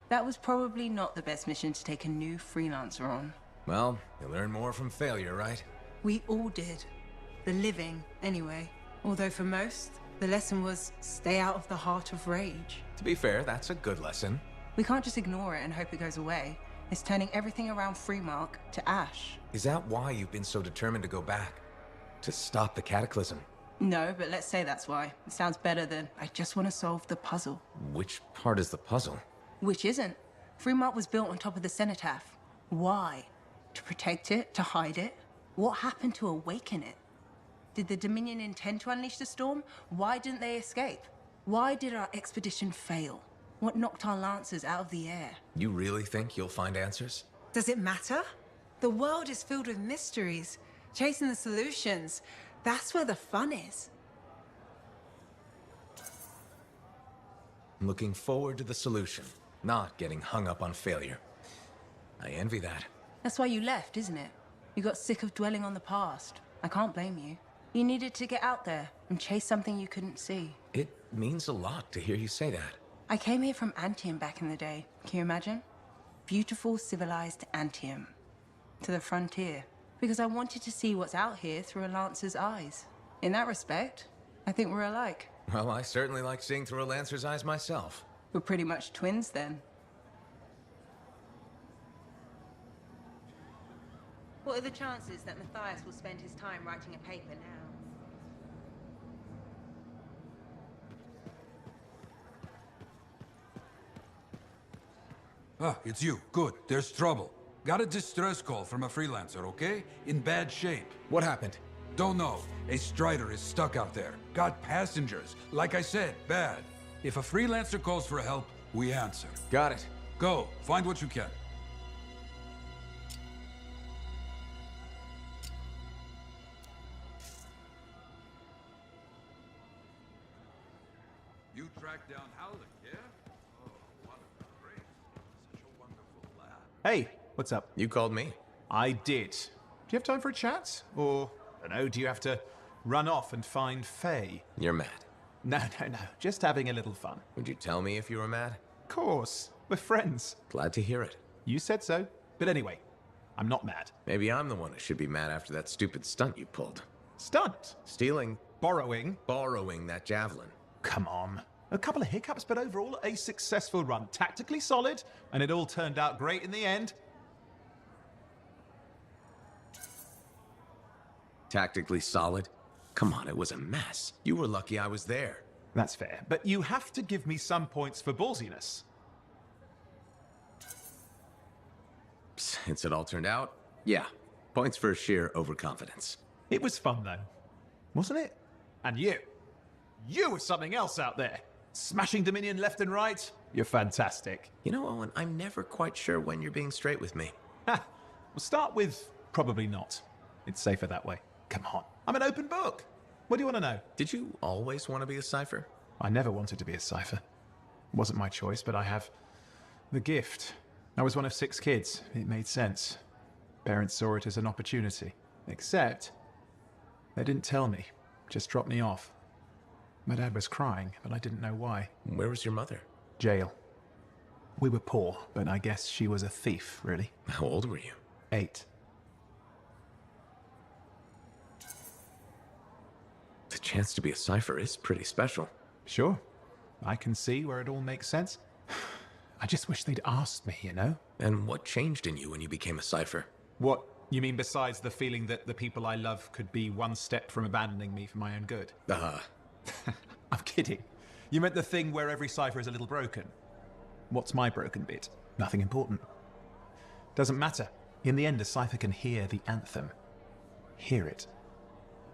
That was probably not the best mission to take a new freelancer on. Well, you learn more from failure, right? We all did. The living, anyway. Although for most, the lesson was stay out of the heart of rage. To be fair, that's a good lesson. We can't just ignore it and hope it goes away. It's turning everything around Freemark to ash. Is that why you've been so determined to go back? To stop the cataclysm? No, but let's say that's why. It sounds better than, I just want to solve the puzzle. Which part is the puzzle? Which isn't. Freemark was built on top of the cenotaph. Why? To protect it? To hide it? What happened to awaken it? Did the Dominion intend to unleash the storm? Why didn't they escape? Why did our expedition fail? What knocked our lancers out of the air? You really think you'll find answers? Does it matter? The world is filled with mysteries. Chasing the solutions, that's where the fun is. I'm looking forward to the solution, not getting hung up on failure. I envy that. That's why you left, isn't it? You got sick of dwelling on the past. I can't blame you. You needed to get out there and chase something you couldn't see. It means a lot to hear you say that. I came here from Anthem back in the day. Can you imagine? Beautiful, civilized Anthem. To the frontier. Because I wanted to see what's out here through a Lancer's eyes. In that respect, I think we're alike. Well, I certainly like seeing through a Lancer's eyes myself. We're pretty much twins then. What are the chances that Matthias will spend his time writing a paper now? Ah, it's you. Good. There's trouble. Got a distress call from a freelancer, okay? In bad shape. What happened? Don't know. A Strider is stuck out there. Got passengers. Like I said, bad. If a freelancer calls for help, we answer. Got it. Go. Find what you can. You tracked down Howland, yeah? Oh, what a great. Such a wonderful lad. Hey, what's up? You called me. I did. Do you have time for a chat? Or, I don't know, do you have to run off and find Faye? You're mad. No. Just having a little fun. Would you tell me if you were mad? Of course. We're friends. Glad to hear it. You said so. But anyway, I'm not mad. Maybe I'm the one who should be mad after that stupid stunt you pulled. Stunt. Stealing, Borrowing. borrowing that javelin. Come on. A couple of hiccups, but overall a successful run. Tactically solid, and it all turned out great in the end. Tactically solid? Come on, it was a mess. You were lucky I was there. That's fair. But you have to give me some points for ballsiness. Since it all turned out, yeah. Points for sheer overconfidence. It was fun, though. Wasn't it? And you. You were something else out there. Smashing Dominion left and right. You're fantastic. You know, Owen, I'm never quite sure when you're being straight with me. Ha! We'll start with probably not. It's safer that way. Come on. I'm an open book. What do you want to know? Did you always want to be a cipher? I never wanted to be a cipher. It wasn't my choice, but I have the gift. I was one of 6 kids. It made sense. Parents saw it as an opportunity. Except, they didn't tell me. Just dropped me off. My dad was crying, but I didn't know why. Where was your mother? Jail. We were poor, but I guess she was a thief, really. How old were you? 8. The chance to be a cipher is pretty special. Sure. I can see where it all makes sense. I just wish they'd asked me, you know? And what changed in you when you became a cipher? What? You mean besides the feeling that the people I love could be one step from abandoning me for my own good? I'm kidding. You meant the thing where every cipher is a little broken. What's my broken bit? Nothing important. Doesn't matter. In the end, a cipher can hear the anthem. Hear it.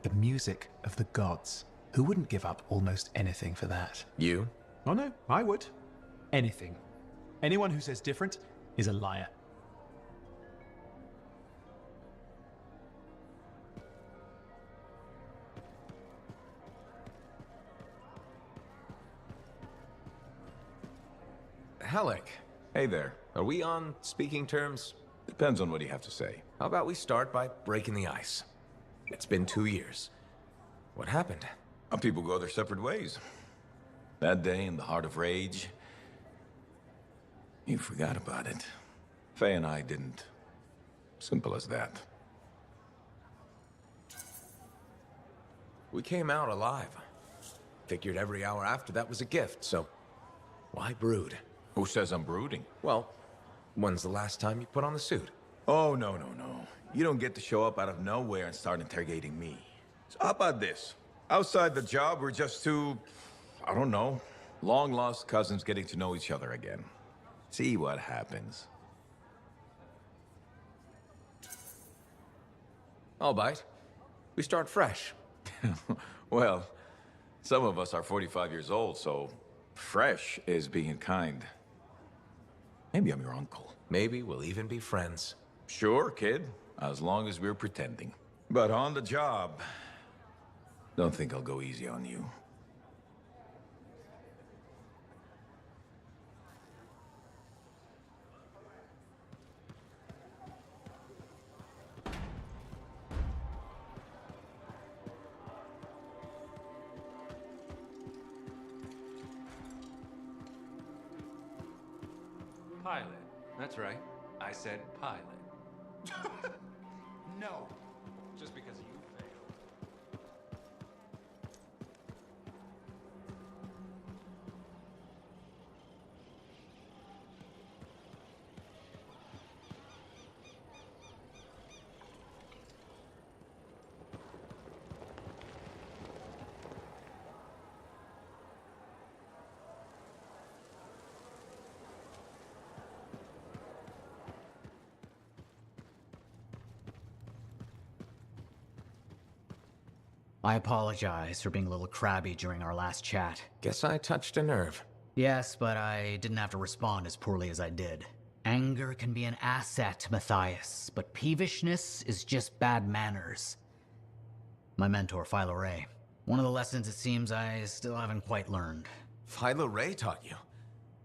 The music of the gods. Who wouldn't give up almost anything for that? You? Oh no, I would. Anything. Anyone who says different is a liar. Halleck. Hey there. Are we on speaking terms? Depends on what you have to say. How about we start by breaking the ice? It's been 2 years. What happened? People go their separate ways. That day in the heart of rage, You forgot about it. Faye and I didn't. Simple as that. We came out alive. Figured every hour after that was a gift, so why brood? Who says I'm brooding? Well, when's the last time you put on the suit? Oh, no. You don't get to show up out of nowhere and start interrogating me. So how about this? Outside the job, we're just two, I don't know, long-lost cousins getting to know each other again. See what happens. I'll bite. We start fresh. Well, some of us are 45 years old, so fresh is being kind. Maybe I'm your uncle. Maybe we'll even be friends. Sure, kid, as long as we're pretending. But on the job, don't think I'll go easy on you. Pilot. That's right. I said pilot. No. Just because you failed. I apologize for being a little crabby during our last chat. Guess I touched a nerve. Yes, but I didn't have to respond as poorly as I did. Anger can be an asset, Matthias, but peevishness is just bad manners. My mentor, Philo Ray. One of the lessons it seems I still haven't quite learned. Philo Ray taught you.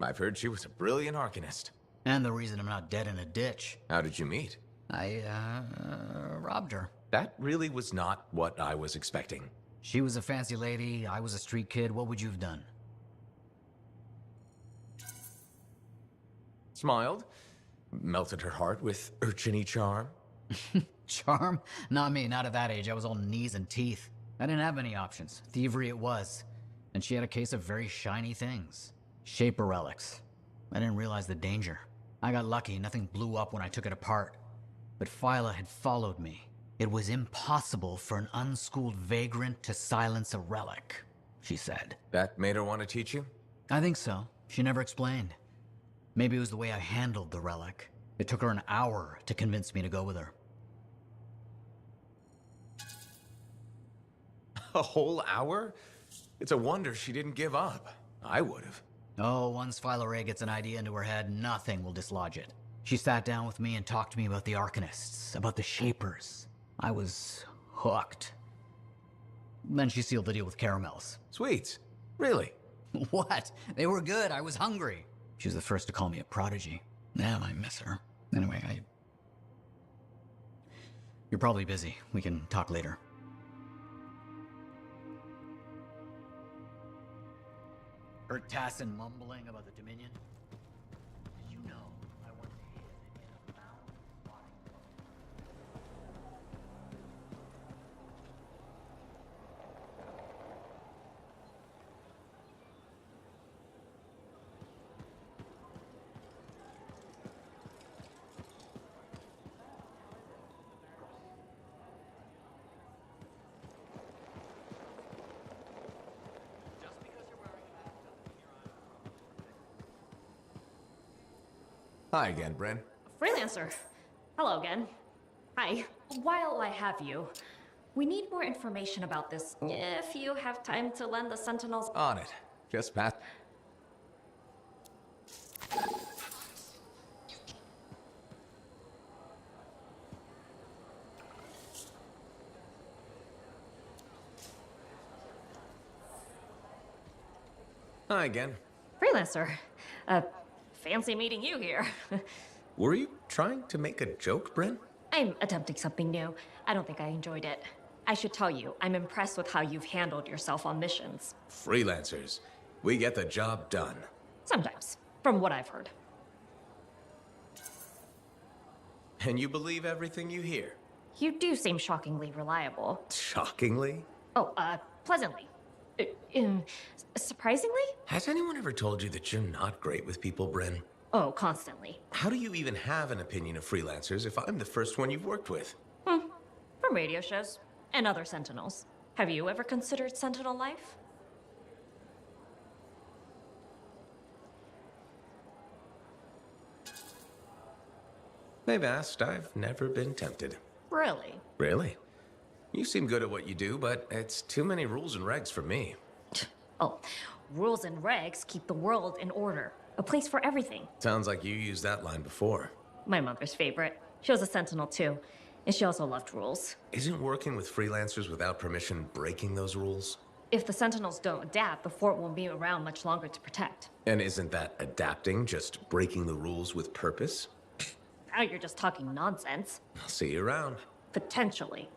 I've heard she was a brilliant arcanist. And the reason I'm not dead in a ditch. How did you meet? I, robbed her. That really was not what I was expecting. She was a fancy lady, I was a street kid. What would you have done? Smiled, melted her heart with urchin-y charm. Charm? Not me, not at that age. I was all knees and teeth. I didn't have any options. Thievery it was. And she had a case of very shiny things. Shaper relics. I didn't realize the danger. I got lucky, nothing blew up when I took it apart. But Phyla had followed me. It was impossible for an unschooled vagrant to silence a relic, she said. That made her want to teach you? I think so. She never explained. Maybe it was the way I handled the relic. It took her an hour to convince me to go with her. A whole hour? It's a wonder she didn't give up. I would have. Oh, once Philo Ray gets an idea into her head, nothing will dislodge it. She sat down with me and talked to me about the Arcanists, about the Shapers. I was hooked. Then she sealed the deal with caramels. Sweets? Really? What? They were good. I was hungry. She was the first to call me a prodigy. Damn, I miss her. Anyway, You're probably busy. We can talk later. Heard Tassin mumbling about the Dominion? Did you know I once hid in a mound rotting Hi again, Bryn. Freelancer. Hello again. Hi. While I have you, we need more information about this. If you have time to lend the Sentinels... On it. Just Pat. Hi again. Freelancer. Fancy meeting you here. Were you trying to make a joke, Bryn? I'm attempting something new. I don't think I enjoyed it. I should tell you, I'm impressed with how you've handled yourself on missions. Freelancers. We get the job done. Sometimes, from what I've heard. And you believe everything you hear? You do seem shockingly reliable. Shockingly? Oh, pleasantly. Surprisingly? Has anyone ever told you that you're not great with people, Bryn? Oh, constantly. How do you even have an opinion of freelancers if I'm the first one you've worked with? From radio shows and other Sentinels. Have you ever considered Sentinel life? They've asked. I've never been tempted. Really? Really? You seem good at what you do, but it's too many rules and regs for me. Oh, rules and regs keep the world in order. A place for everything. Sounds like you used that line before. My mother's favorite. She was a Sentinel too, and she also loved rules. Isn't working with freelancers without permission breaking those rules? If the Sentinels don't adapt, the fort won't be around much longer to protect. And isn't that adapting, just breaking the rules with purpose? Now you're just talking nonsense. I'll see you around. Potentially.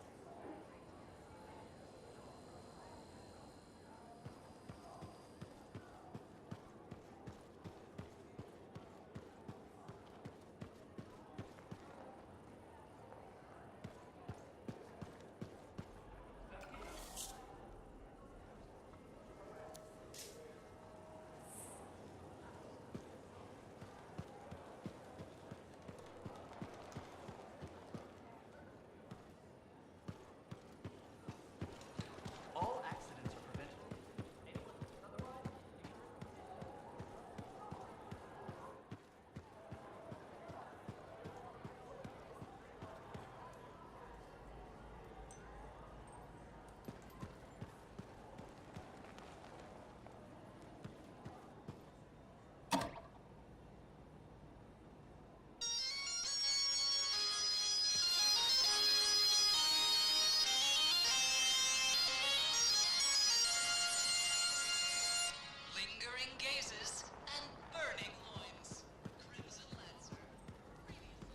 Lingering gazes and burning loins. Crimson Lancer. Previously.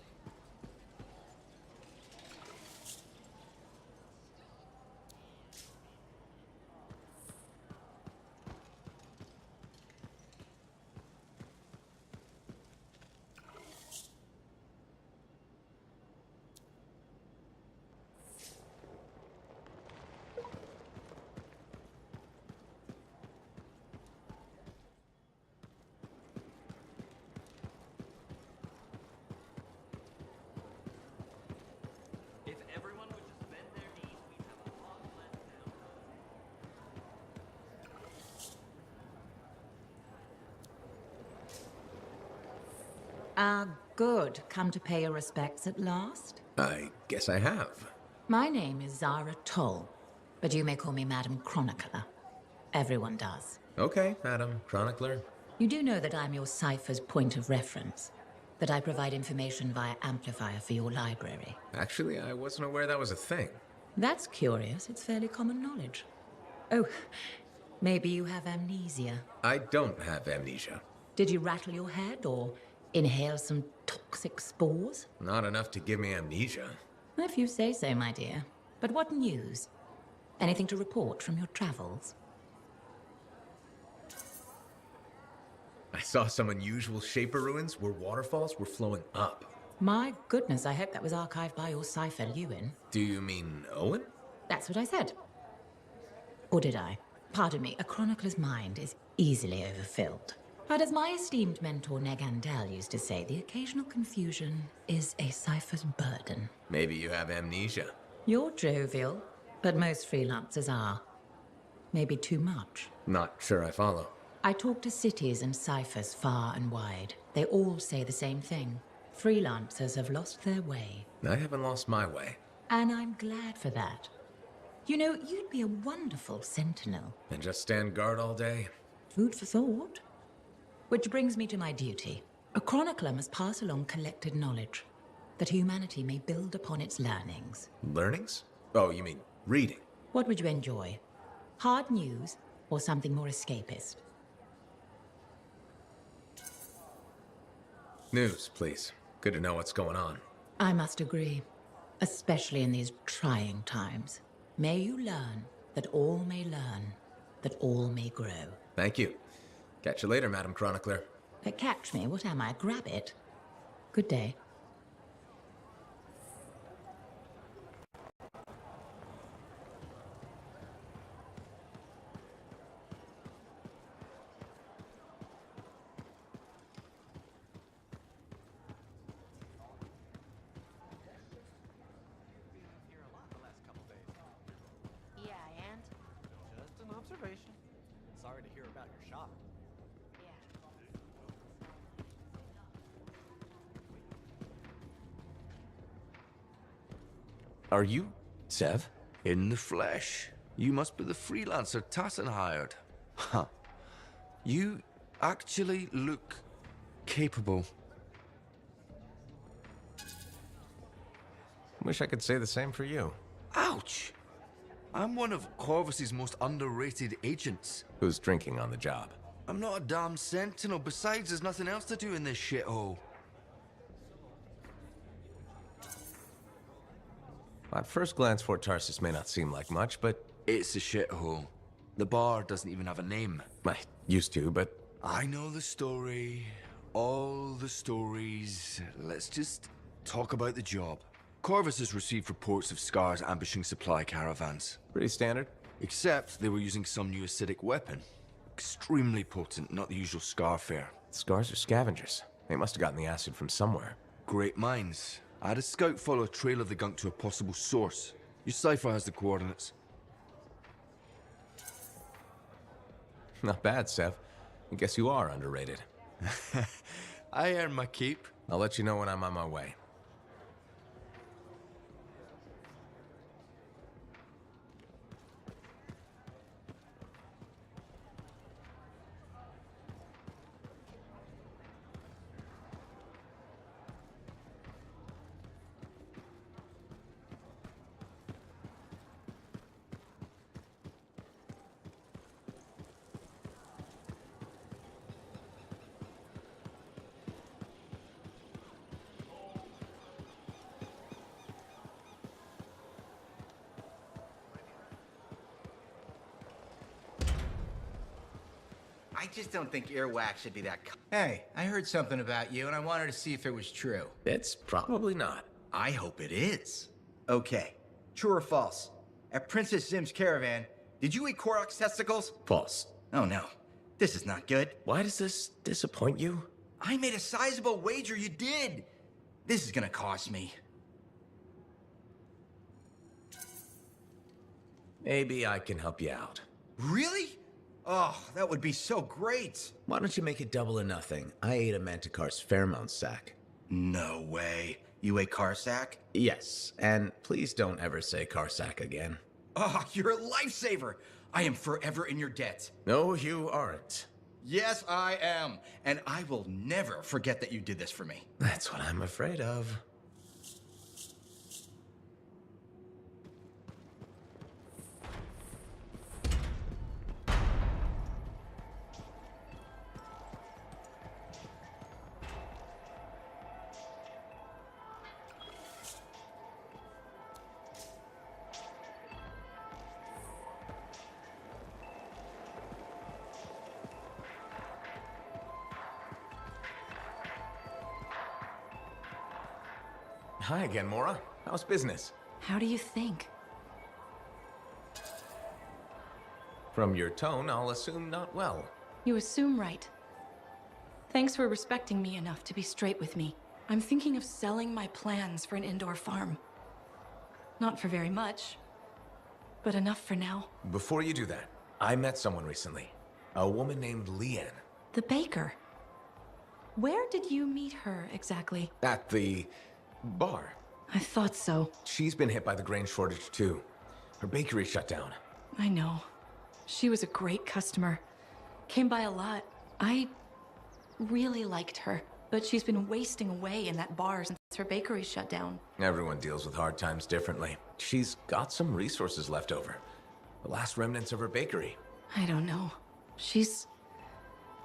If everyone would just bend their knees, we'd have a long left now. Good. Come to pay your respects at last? I guess I have. My name is Zara Toll, but you may call me Madam Chronicler. Everyone does. Okay, Madam Chronicler. You do know that I'm your cipher's point of reference, that I provide information via amplifier for your library. Actually, I wasn't aware that was a thing. That's curious. It's fairly common knowledge. Oh, maybe you have amnesia. I don't have amnesia. Did you rattle your head or inhale some toxic spores? Not enough to give me amnesia. If you say so, my dear. But what news? Anything to report from your travels? I saw some unusual Shaper ruins where waterfalls were flowing up. My goodness, I hope that was archived by your cipher, Ewan. Do you mean Owen? That's what I said. Or did I? Pardon me, a chronicler's mind is easily overfilled. But as my esteemed mentor Negandel used to say, the occasional confusion is a cipher's burden. Maybe you have amnesia. You're jovial, but most freelancers are. Maybe too much. Not sure I follow. I talk to cities and ciphers far and wide. They all say the same thing. Freelancers have lost their way. I haven't lost my way. And I'm glad for that. You know, you'd be a wonderful sentinel. And just stand guard all day? Food for thought. Which brings me to my duty. A chronicler must pass along collected knowledge, that humanity may build upon its learnings. Learnings? Oh, you mean reading? What would you enjoy? Hard news or something more escapist? News, please. Good to know what's going on. I must agree, especially in these trying times. May you learn that all may learn, that all may grow. Thank you. Catch you later, Madam Chronicler. Catch me? What am I? Grab it? Good day. Are you Sev? In the flesh. You must be the freelancer Tassin hired. Huh. You actually look capable. Wish I could say the same for you. Ouch! I'm one of Corvus's most underrated agents. Who's drinking on the job? I'm not a damn sentinel. Besides, there's nothing else to do in this shithole. At first glance, Fort Tarsus may not seem like much, but... It's a shithole. The bar doesn't even have a name. I used to, but... I know the story. All the stories. Let's just talk about the job. Corvus has received reports of Scars ambushing supply caravans. Pretty standard. Except they were using some new acidic weapon. Extremely potent, not the usual Scar fare. Scars are scavengers. They must have gotten the acid from somewhere. Great minds. I had a scout follow a trail of the gunk to a possible source. Your cipher has the coordinates. Not bad, Sev. I guess you are underrated. I earn my keep. I'll let you know when I'm on my way. I just don't think earwax should be that. Hey, I heard something about you, and I wanted to see if it was true. It's probably not. I hope it is. Okay, true or false? At Princess Zim's caravan, did you eat Korok's testicles? False. Oh no, this is not good. Why does this disappoint you? I made a sizable wager you did. This is gonna cost me. Maybe I can help you out. Really? Oh, that would be so great. Why don't you make it double or nothing? I ate a Manticar's pheromone sack. No way. You ate Carsack? Yes, and please don't ever say Carsack again. Oh, you're a lifesaver. I am forever in your debt. No, you aren't. Yes, I am. And I will never forget that you did this for me. That's what I'm afraid of. Hi again, Mora. How's business? How do you think? From your tone, I'll assume not well. You assume right. Thanks for respecting me enough to be straight with me. I'm thinking of selling my plans for an indoor farm. Not for very much, but enough for now. Before you do that, I met someone recently. A woman named Leanne. The baker. Where did you meet her exactly? At the bar. I thought so. She's been hit by the grain shortage too. Her bakery shut down. I know. She was a great customer. Came by a lot. I really liked her. But she's been wasting away in that bar since her bakery shut down. Everyone deals with hard times differently. She's got some resources left over. The last remnants of her bakery. I don't know. She's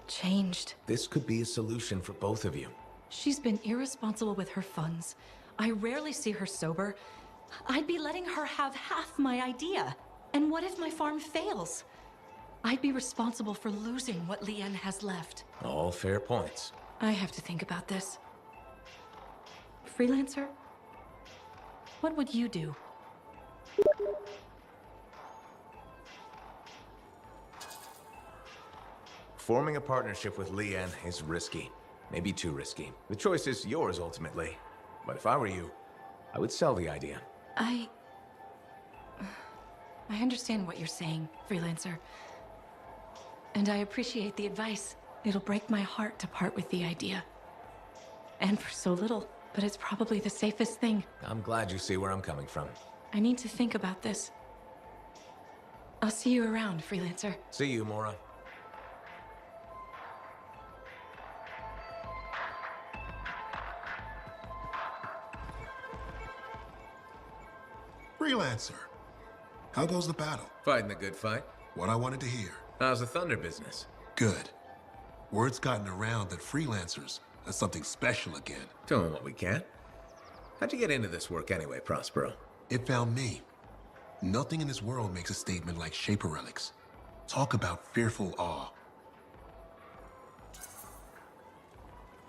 changed. This could be a solution for both of you. She's been irresponsible with her funds. I rarely see her sober. I'd be letting her have half my idea. And what if my farm fails? I'd be responsible for losing what Leanne has left. All fair points. I have to think about this. Freelancer? What would you do? Forming a partnership with Leanne is risky. Maybe too risky. The choice is yours ultimately. But if I were you, I would sell the idea. I understand what you're saying, Freelancer. And I appreciate the advice. It'll break my heart to part with the idea. And for so little, but it's probably the safest thing. I'm glad you see where I'm coming from. I need to think about this. I'll see you around, freelancer. See you, Mora. Freelancer. How goes the battle? Fighting the good fight. What I wanted to hear. How's the Thunder business? Good. Word's gotten around that freelancers are something special again. Doing what we can. How'd you get into this work anyway, Prospero? It found me. Nothing in this world makes a statement like Shaper relics. Talk about fearful awe.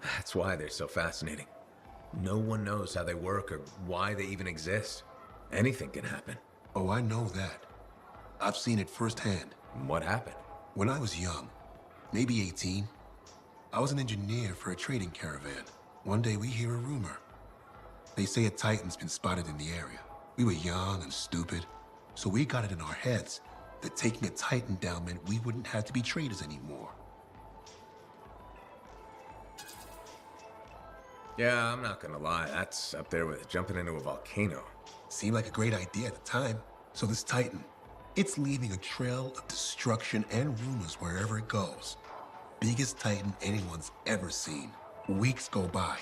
That's why they're so fascinating. No one knows how they work or why they even exist. Anything can happen. Oh, I know that. I've seen it firsthand. What happened? When I was young, maybe 18, I was an engineer for a trading caravan. One day we hear a rumor. They say a Titan's been spotted in the area. We were young and stupid, so we got it in our heads that taking a Titan down meant we wouldn't have to be traders anymore. Yeah, I'm not gonna lie. That's up there with jumping into a volcano. Seemed like a great idea at the time. So this Titan, it's leaving a trail of destruction and rumors wherever it goes. Biggest Titan anyone's ever seen. Weeks go by.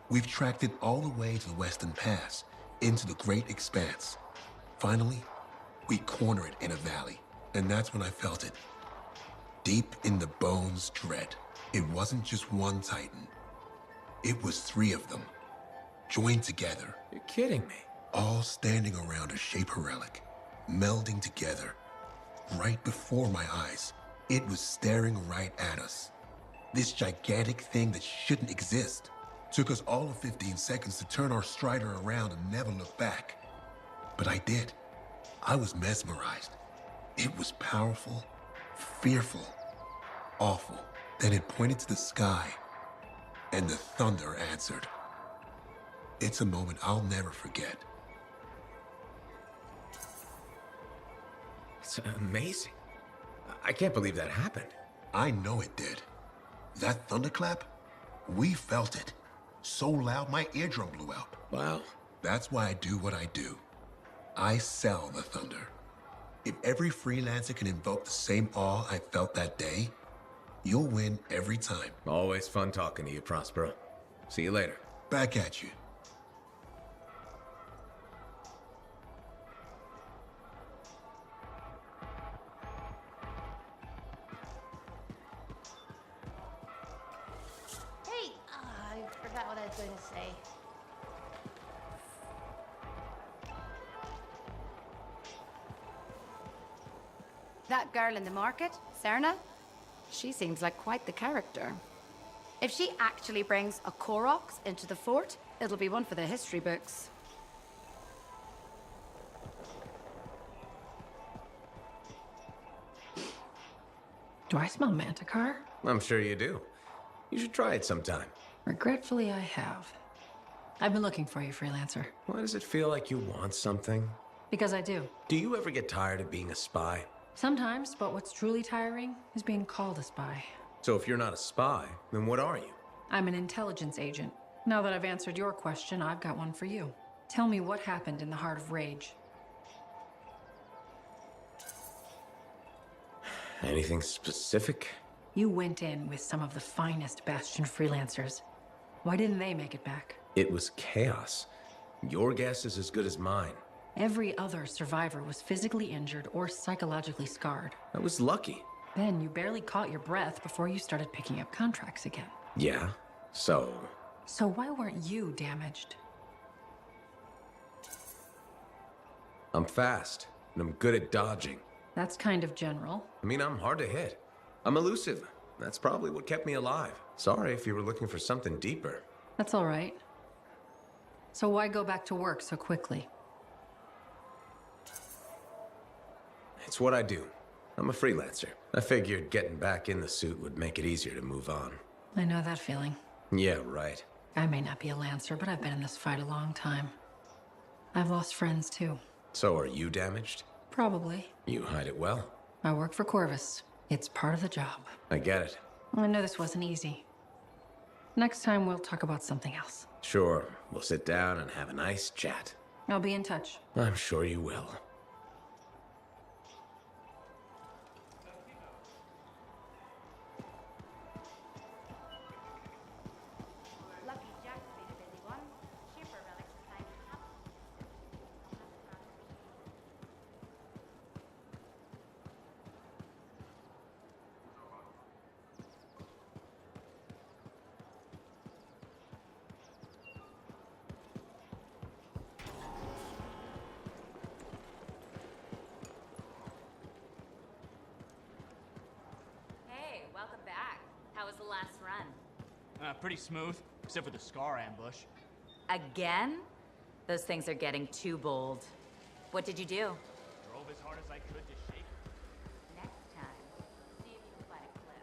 We've tracked it all the way to the Western Pass, into the Great Expanse. Finally, we corner it in a valley, and that's when I felt it. Deep in the bones dread. It wasn't just one Titan. It was 3 of them, joined together. You're kidding me. All standing around a Shaper relic, melding together. Right before my eyes, it was staring right at us. This gigantic thing that shouldn't exist. Took us all of 15 seconds to turn our Strider around and never look back. But I did. I was mesmerized. It was powerful, fearful, awful. Then it pointed to the sky, and the thunder answered. It's a moment I'll never forget. It's amazing. I can't believe that happened. I know it did. That thunderclap, we felt it. So loud my eardrum blew out. Wow. That's why I do what I do. I sell the thunder. If every freelancer can invoke the same awe I felt that day, you'll win every time. Always fun talking to you, Prospero. See you later. Back at you. Hey, I forgot what I was going to say. That girl in the market, Serna, she seems like quite the character. If she actually brings a Koroks into the fort, it'll be one for the history books. Do I smell Manticar? I'm sure you do. You should try it sometime. Regretfully, I have. I've been looking for you, freelancer. Why does it feel like you want something? Because I do. Do you ever get tired of being a spy? Sometimes, but what's truly tiring is being called a spy. So if you're not a spy, then what are you? I'm an intelligence agent. Now that I've answered your question, I've got one for you. Tell me what happened in the Heart of Rage. Anything specific? You went in with some of the finest Bastion freelancers. Why didn't they make it back? It was chaos. Your guess is as good as mine. Every other survivor was physically injured or psychologically scarred. I was lucky. Then you barely caught your breath before you started picking up contracts again. Yeah, so... So why weren't you damaged? I'm fast, and I'm good at dodging. That's kind of general. I mean, I'm hard to hit. I'm elusive. That's probably what kept me alive. Sorry if you were looking for something deeper. That's all right. So why go back to work so quickly? It's what I do. I'm a freelancer. I figured getting back in the suit would make it easier to move on. I know that feeling. Yeah, right. I may not be a Lancer, but I've been in this fight a long time. I've lost friends too. So are you damaged? Probably. You hide it well. I work for Corvus. It's part of the job. I get it. I know this wasn't easy. Next time we'll talk about something else. Sure. We'll sit down and have a nice chat. I'll be in touch. I'm sure you will. Lucky Jack's been a busy one. Shaper relics are thanking him. Hey, welcome back. How was the last run? Pretty smooth, except for the Scar ambush. Again? Those things are getting too bold. What did you do? Drove as hard as I could to shake. Next time, see if you can find a clip.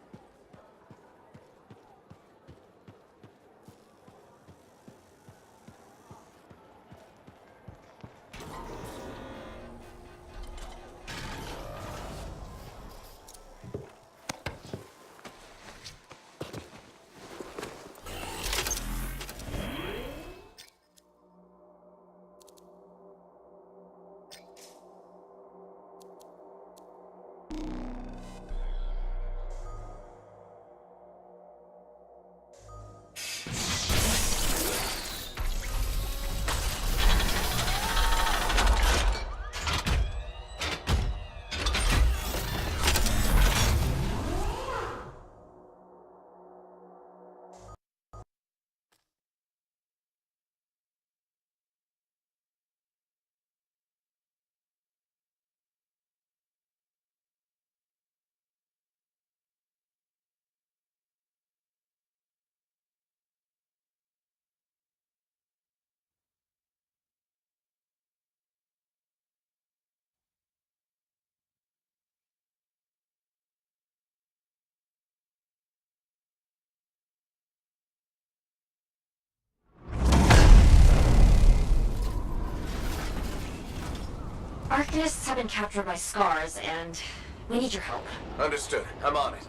Arcanists have been captured by Scars, and we need your help. Understood. I'm on it.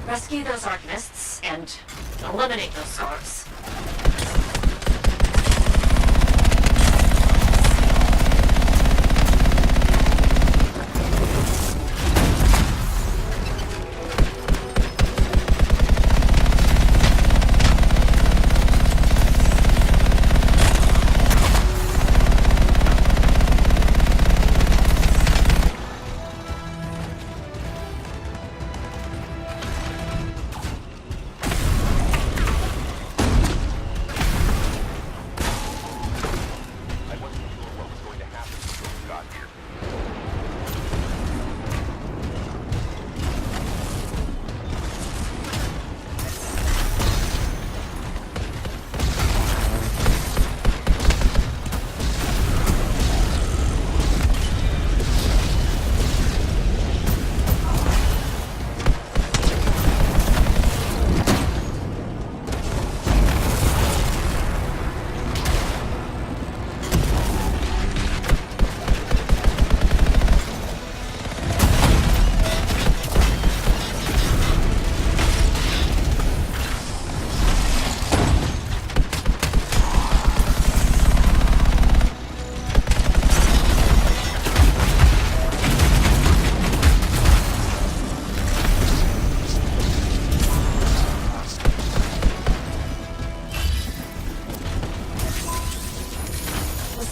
Rescue those Arcanists, and eliminate those Scars.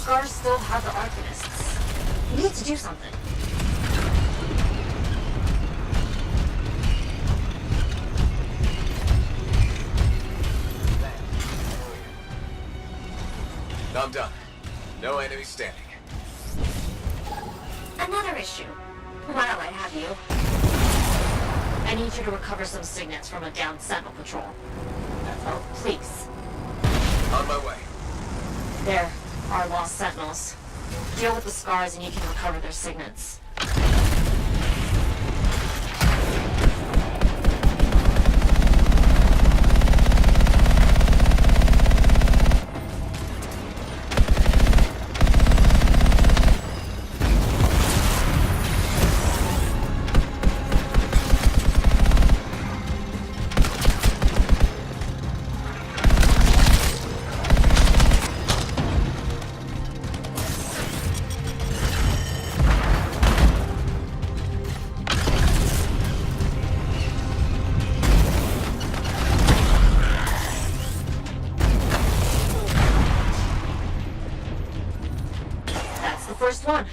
Scars still have the Arcanists. We need to do something. I'm done. No enemies standing. Another issue. While I have you, I need you to recover some signets from a downed Sentinel patrol. Oh, please. On my way. There our lost sentinels. Deal with the scars and you can recover their signets. First one.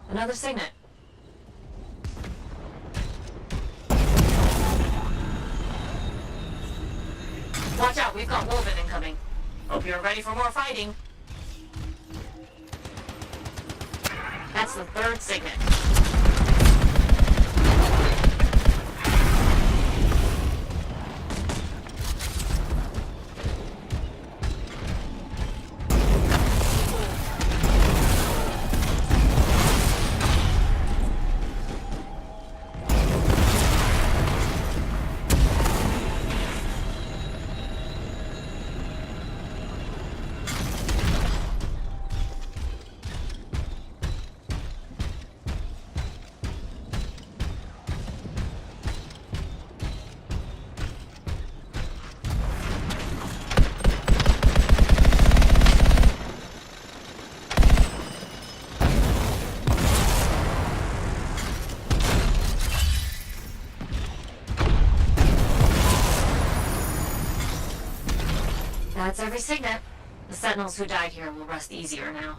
Another signet. Watch out, we've got Wolven incoming. Hope you're ready for more fighting. That's the third signet. That's every signet. The sentinels who died here will rest easier now.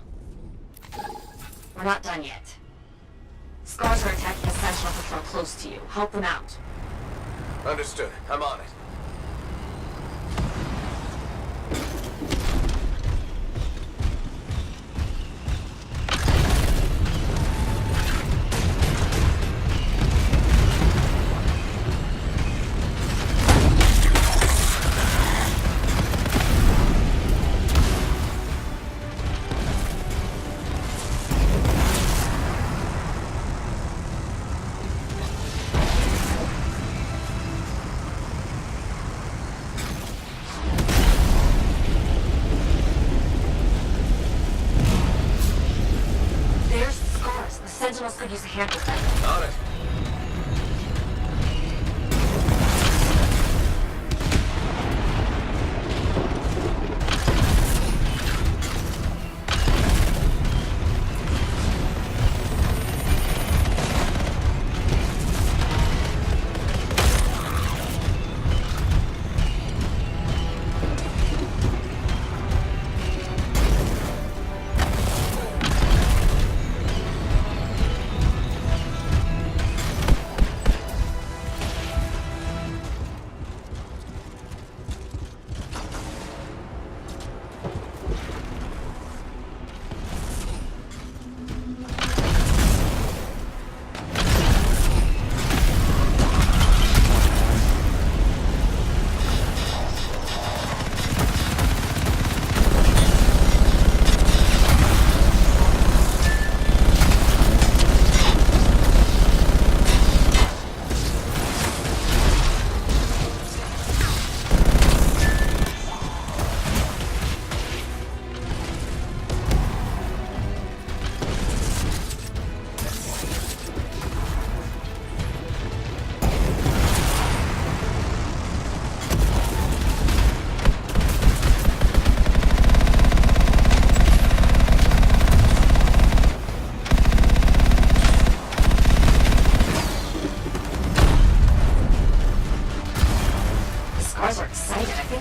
We're not done yet. Scars are attacking a sentinel patrol close to you. Help them out. Understood. I'm on it. Sentinels could use a hand with that. On it.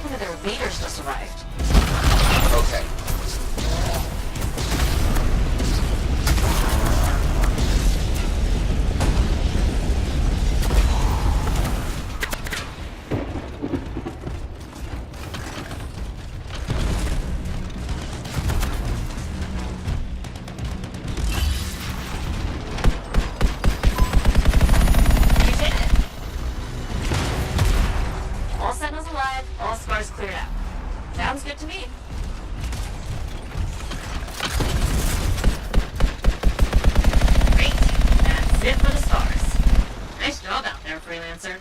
think that their leaders just arrived. Okay. All Sentinels alive, all scars cleared out. Sounds good to me. Great. That's it for the scars. Nice job out there, Freelancer.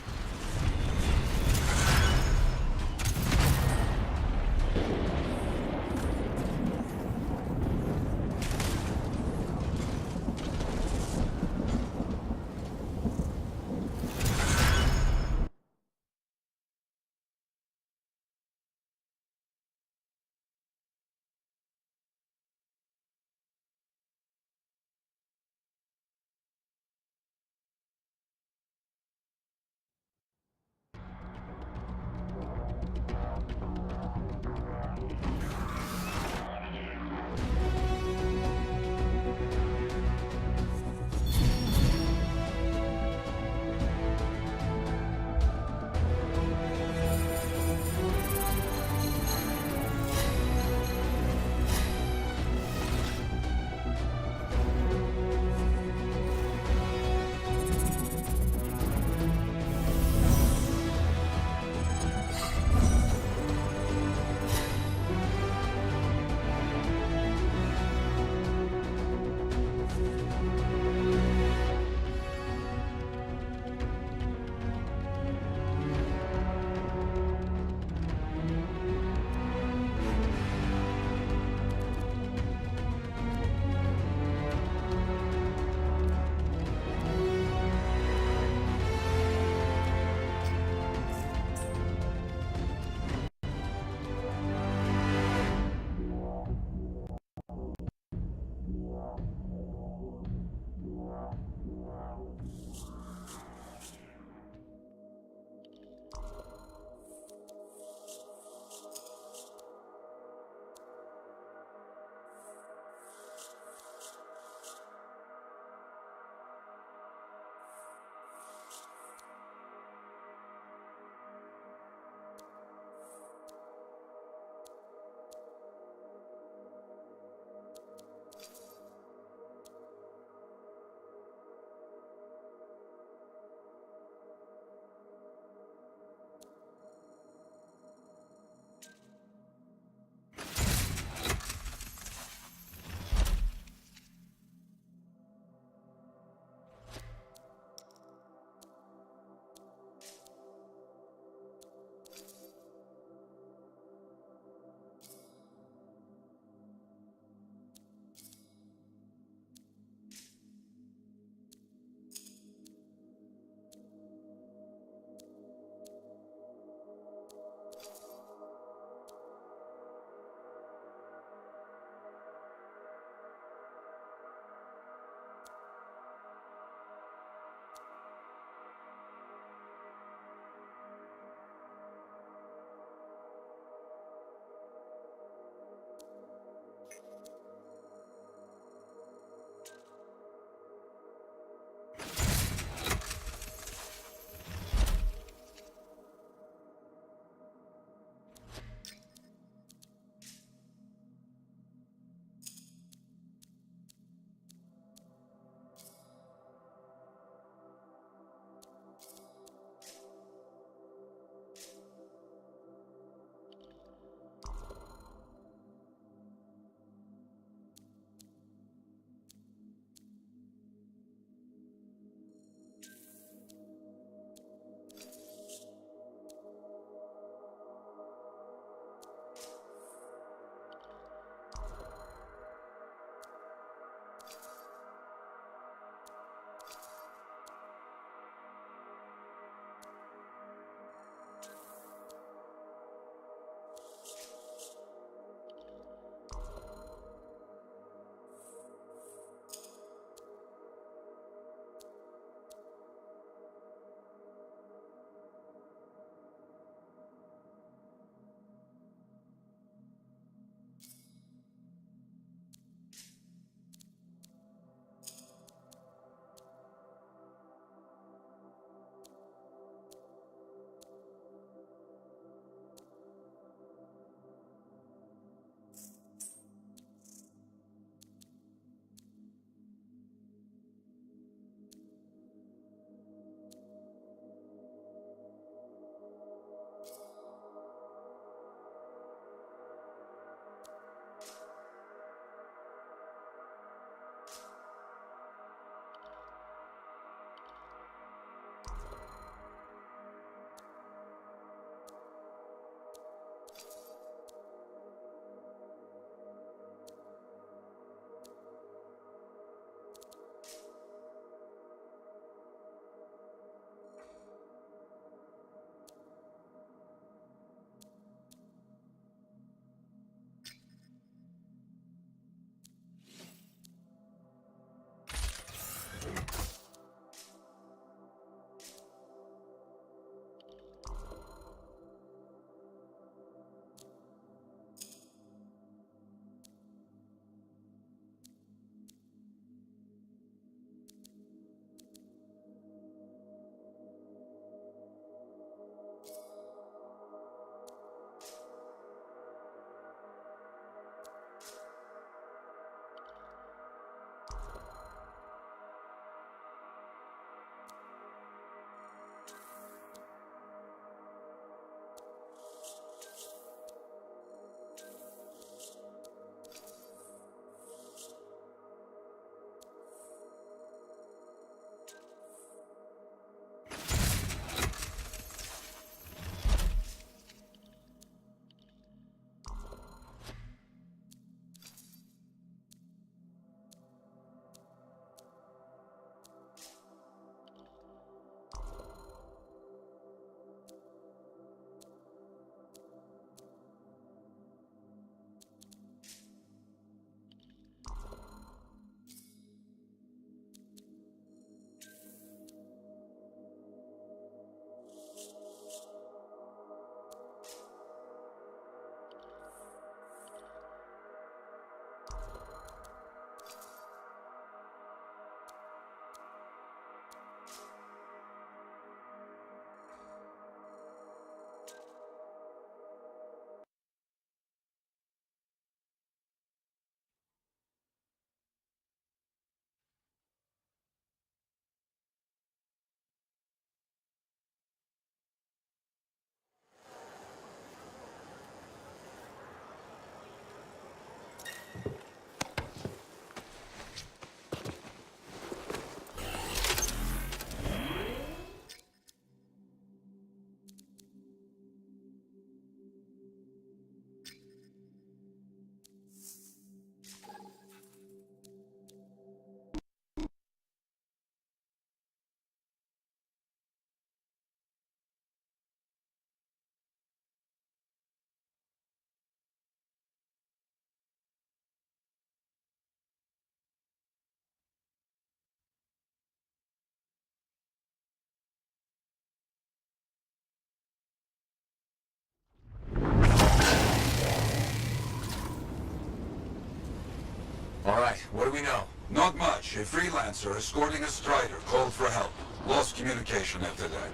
All right, what do we know? Not much. A freelancer escorting a strider called for help. Lost communication after that.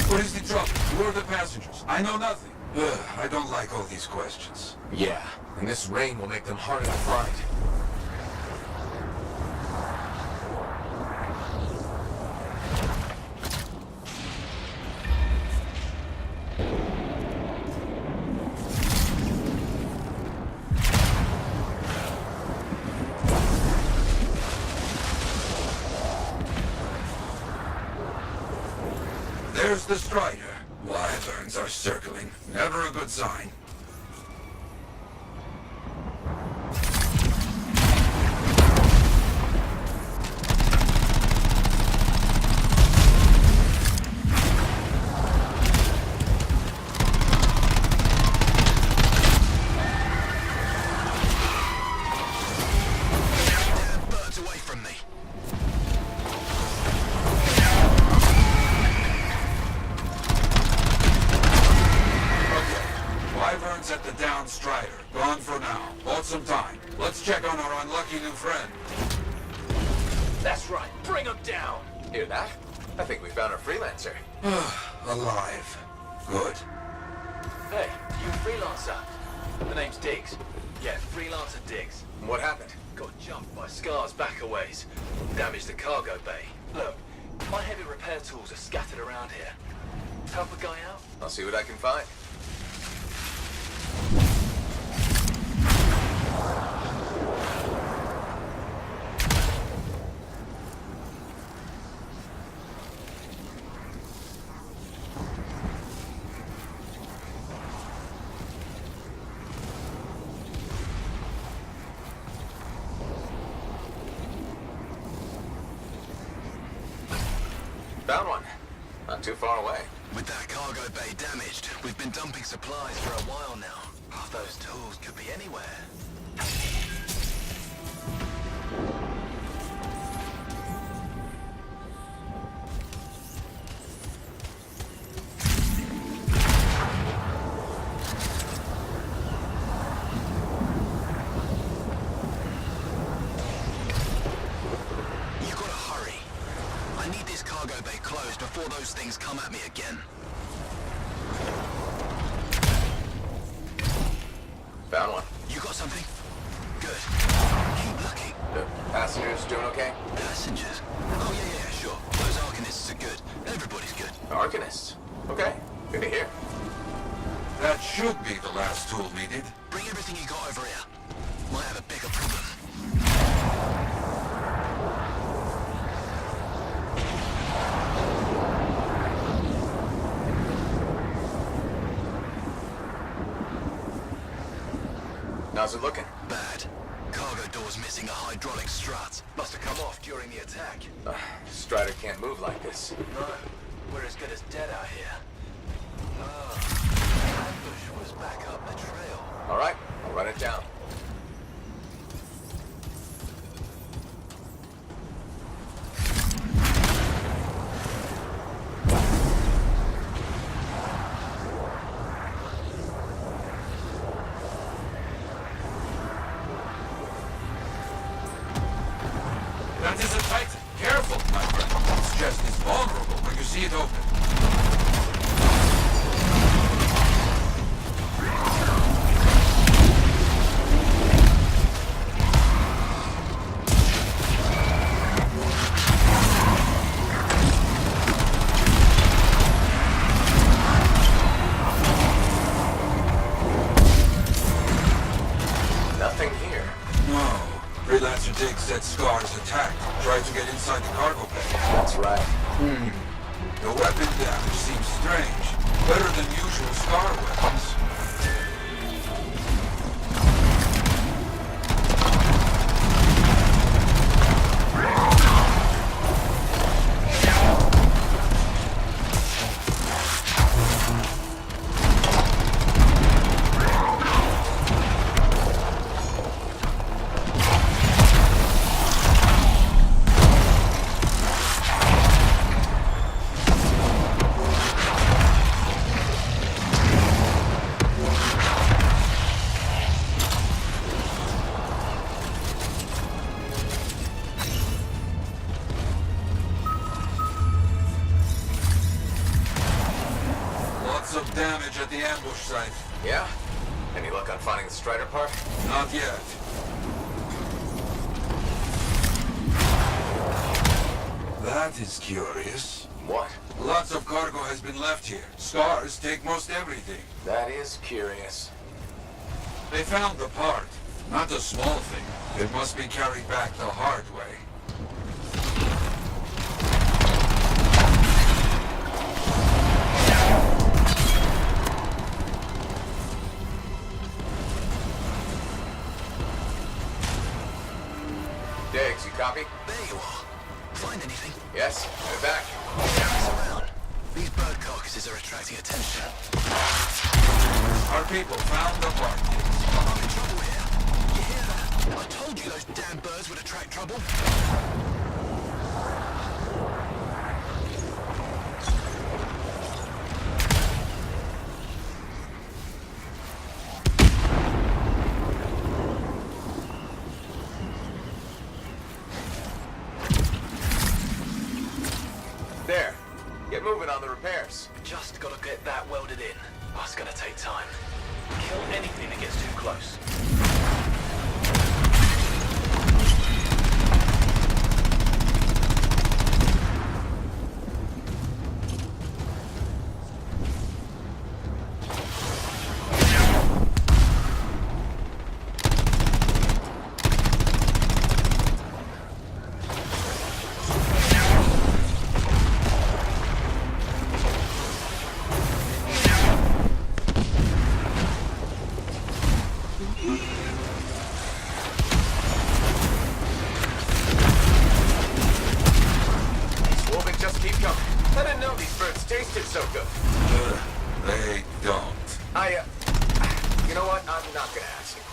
What is the trouble? Who are the passengers? I know nothing. I don't like all these questions. Yeah, and this rain will make them harder to find. There's the strider. Wyverns are circling. Never a good sign. At the down strider. Gone for now. Bought some time. Let's check on our unlucky new friend. That's right. Bring him down. Hear that? I think we found our freelancer. Alive. Good. Hey, you freelancer. The name's Diggs. Yeah, freelancer Diggs. What happened? Got jumped by Scars back a ways. Damaged the cargo bay. Look, my heavy repair tools are scattered around here. Help a guy out? I'll see what I can find. Found one. Not too far away. With that cargo bay damaged, we've been dumping supplies for a while now. Half those tools could be anywhere. Before those things come at me again. Found one. You got something? Good. Keep looking. The passengers doing okay? Passengers? Oh, yeah, sure. Those Arcanists are good. Everybody's good. Arcanists? Okay. Good to hear. That should be the last tool needed. Bring everything you got over here. Might have a bigger problem. How's it looking? Bad. Cargo door's missing a hydraulic strut. Must have come off during the attack. Strider can't move like this. No. We're as good as dead out here. Ambush was back up the trail. All right. I'll run it down. That is a Titan. Careful, my friend. This chest is vulnerable when you see it open. Nothing here. No. Freelancer Diggs said Scars attacked. Tried to get inside the cargo bay. That's right. The weapon damage seems strange. Better than usual Scar weapons. Lots of damage at the ambush site. Yeah? Any luck on finding the Strider part? Not yet. That is curious. What? Lots of cargo has been left here. Scars take most everything. That is curious. They found the part. Not a small thing. It must be carried back the hard way. Diggs, you copy? There you are. Find anything? Yes, we're back. Gather's around. These bird carcasses are attracting attention. Our people found the part. I'm in trouble here. You hear that? I told you those damn birds would attract trouble. There. Get moving on the repairs. Just gotta get that welded in. That's gonna take time. Kill anything that gets too close. Tasted so good. They don't. You know what? I'm not gonna ask you.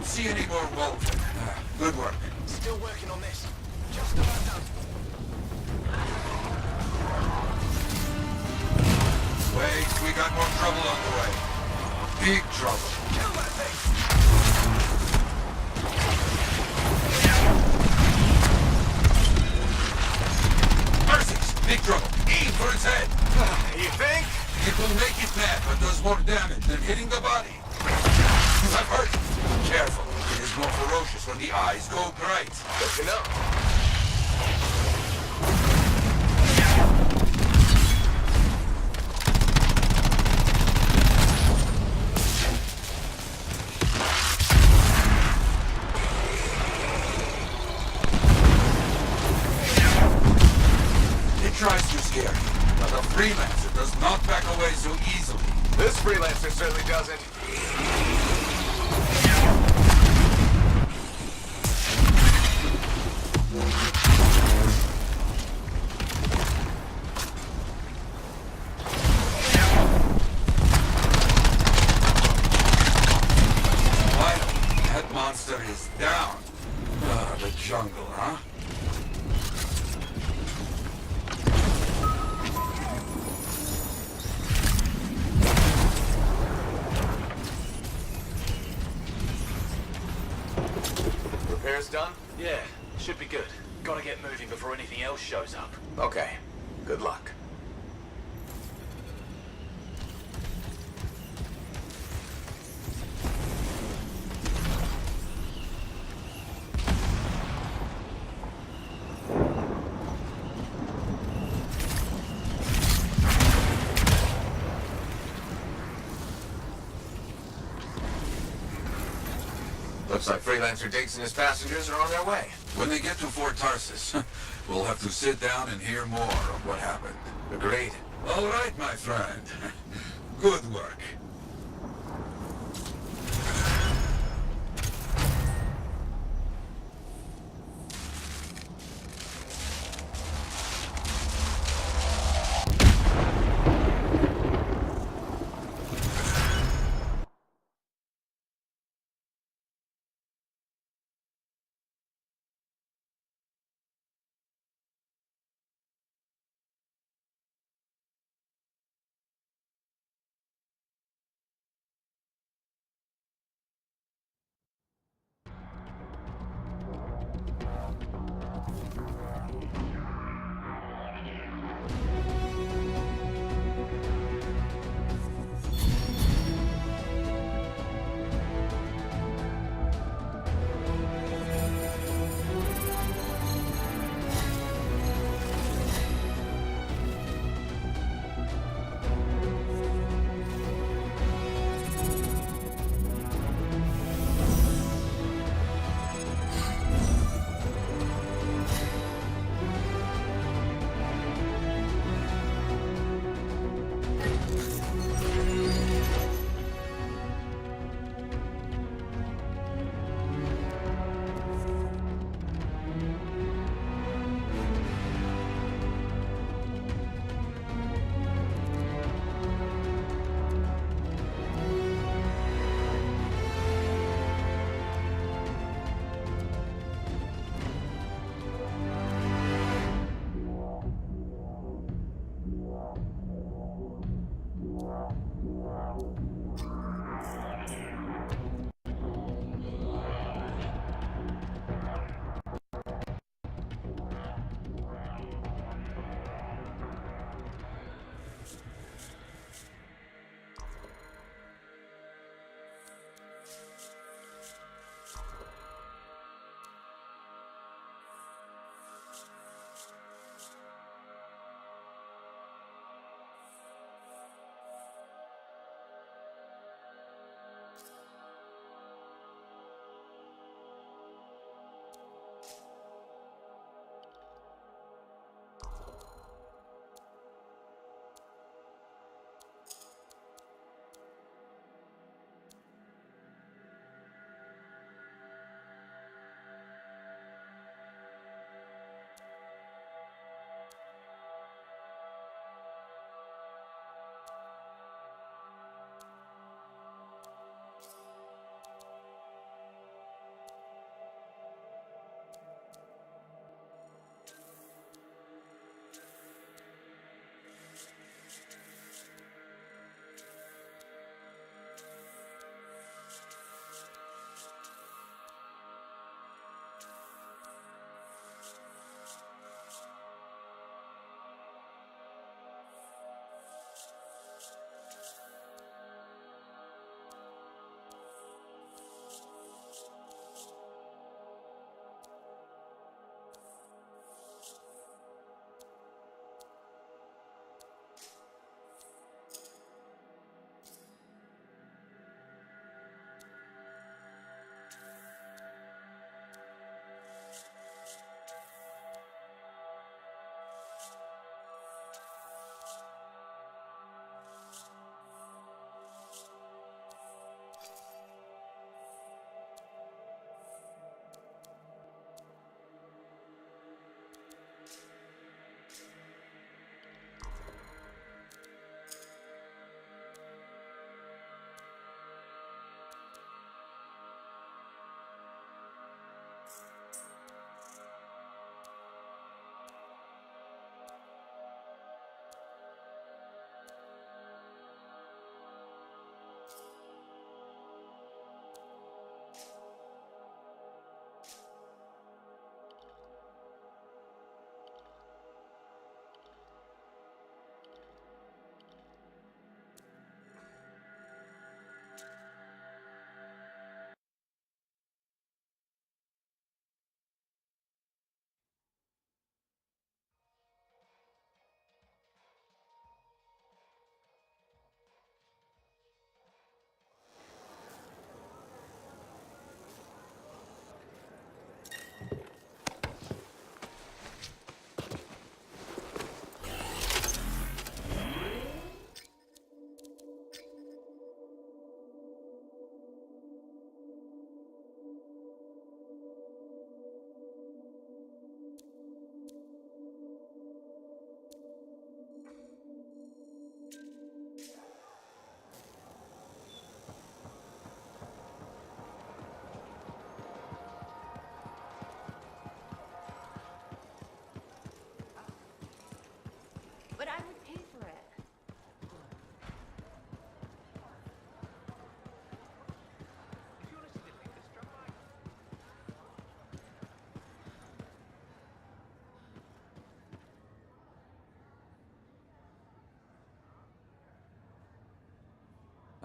See any more Wolfen? Good work. Still working on this. Just about done. Wait, we got more trouble on the way. Big trouble. Kill that thing! Mercies! Big trouble. Aim for its head. You think? It will make it mad, but does more damage than hitting the body. I've heard it. Careful. It is more ferocious when the eyes go bright. Good to know. It tries to scare you, but a freelancer does not back away so easily. This freelancer certainly doesn't. That monster is down. The jungle, huh? Repairs done? Yeah, should be good. Gotta get moving before anything else shows up. Okay. Good luck. Looks like Freelancer Diggs and his passengers are on their way. When they get to Fort Tarsus, we'll have to sit down and hear more of what happened. Agreed. All right, my friend. Good work.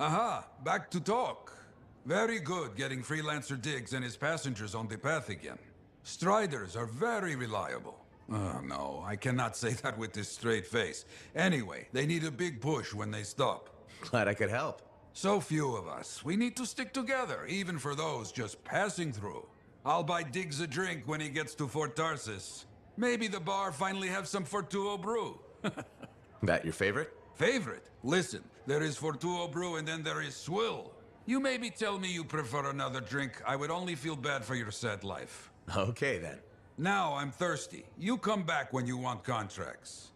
Aha, back to talk. Very good getting Freelancer Diggs and his passengers on the path again. Striders are very reliable. Oh, no, I cannot say that with this straight face. Anyway, they need a big push when they stop. Glad I could help. So few of us. We need to stick together, even for those just passing through. I'll buy Diggs a drink when he gets to Fort Tarsis. Maybe the bar finally have some Fortuo brew. That your favorite? Favorite? Listen, there is Fortuo brew and then there is swill. You maybe tell me you prefer another drink. I would only feel bad for your sad life. Okay, then. Now I'm thirsty. You come back when you want contracts.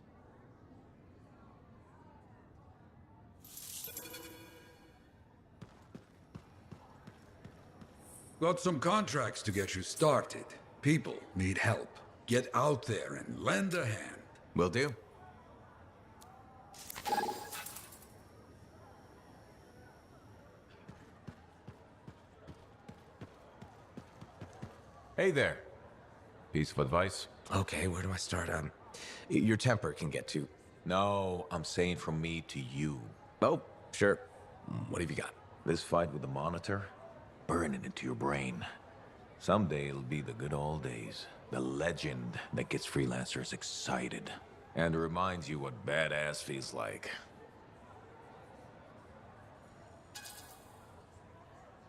Got some contracts to get you started. People need help. Get out there and lend a hand. Will do. Hey there. Piece of advice? Okay, where do I start? Your temper can get to. No, I'm saying from me to you. Oh, sure. What have you got? This fight with the Monitor, burn it into your brain. Someday it'll be the good old days. The legend that gets freelancers excited. And reminds you what badass feels like.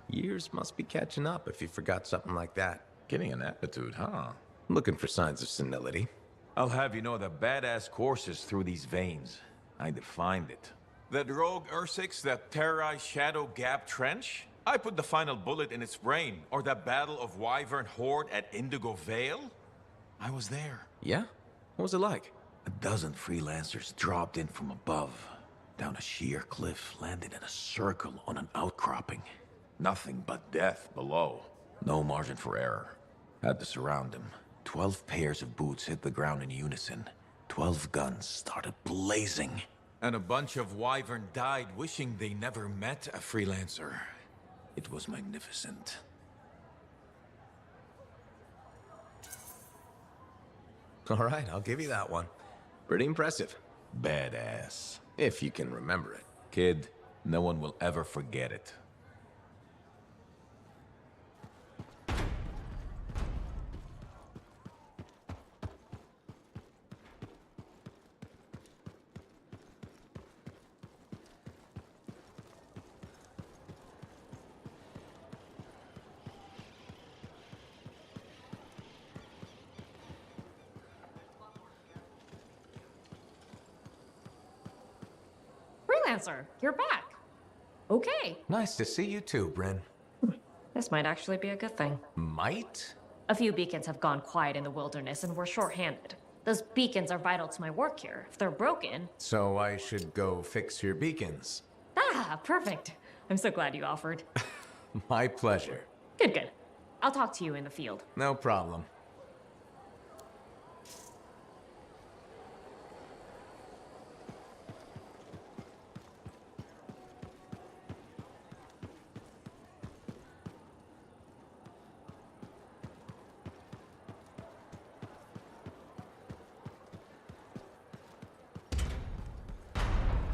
Years must be catching up if you forgot something like that. Getting an attitude, huh? Looking for signs of senility. I'll have you know that badass courses through these veins. I defined it. That rogue Ursix that terrorized Shadow Gap Trench? I put the final bullet in its brain. Or that battle of Wyvern Horde at Indigo Vale? I was there. Yeah? What was it like? A dozen freelancers dropped in from above. Down a sheer cliff, landed in a circle on an outcropping. Nothing but death below. No margin for error. Had to surround them. 12 pairs of boots hit the ground in unison. 12 guns started blazing. And a bunch of Wyvern died wishing they never met a freelancer. It was magnificent. All right, I'll give you that one. Pretty impressive. Badass. If you can remember it. Kid, no one will ever forget it. Freelancer, you're back. Okay. Nice to see you too, Bryn. This might actually be a good thing. Might? A few beacons have gone quiet in the wilderness and we're short-handed. Those beacons are vital to my work here. If they're broken... So I should go fix your beacons. Ah, perfect. I'm so glad you offered. My pleasure. Good, good. I'll talk to you in the field. No problem.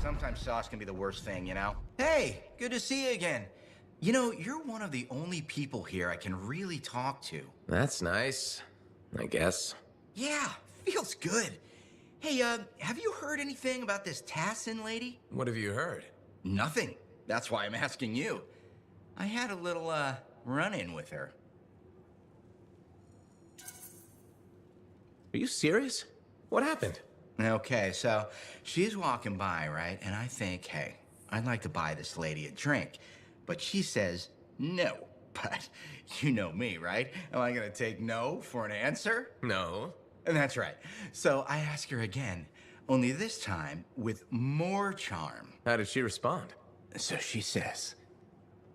Sometimes sauce can be the worst thing, you know? Hey, good to see you again. You know, you're one of the only people here I can really talk to. That's nice, I guess. Yeah, feels good. Hey, have you heard anything about this Tassin lady? What have you heard? Nothing. That's why I'm asking you. I had a little, run-in with her. Are you serious? What happened? Okay, so she's walking by, right? And I think, hey, I'd like to buy this lady a drink. But she says no. But you know me, right? Am I gonna take no for an answer? No. And that's right. So I ask her again, only this time with more charm. How did she respond? So she says,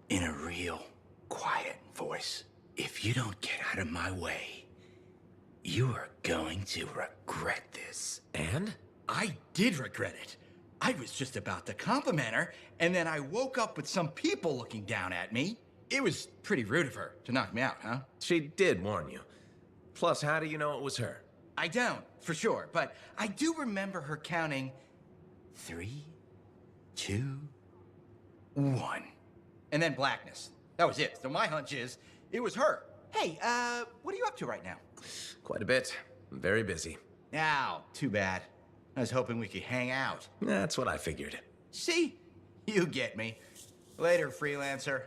in a real quiet voice, if you don't get out of my way, you are going to regret this. And? I did regret it. I was just about to compliment her, and then I woke up with some people looking down at me. It was pretty rude of her to knock me out, huh? She did warn you. Plus, how do you know it was her? I don't, for sure, but I do remember her counting 3, 2, one. And then blackness. That was it. So my hunch is, it was her. Hey, what are you up to right now? Quite a bit. I'm very busy. Ow, too bad. I was hoping we could hang out. That's what I figured. See? You get me. Later, freelancer.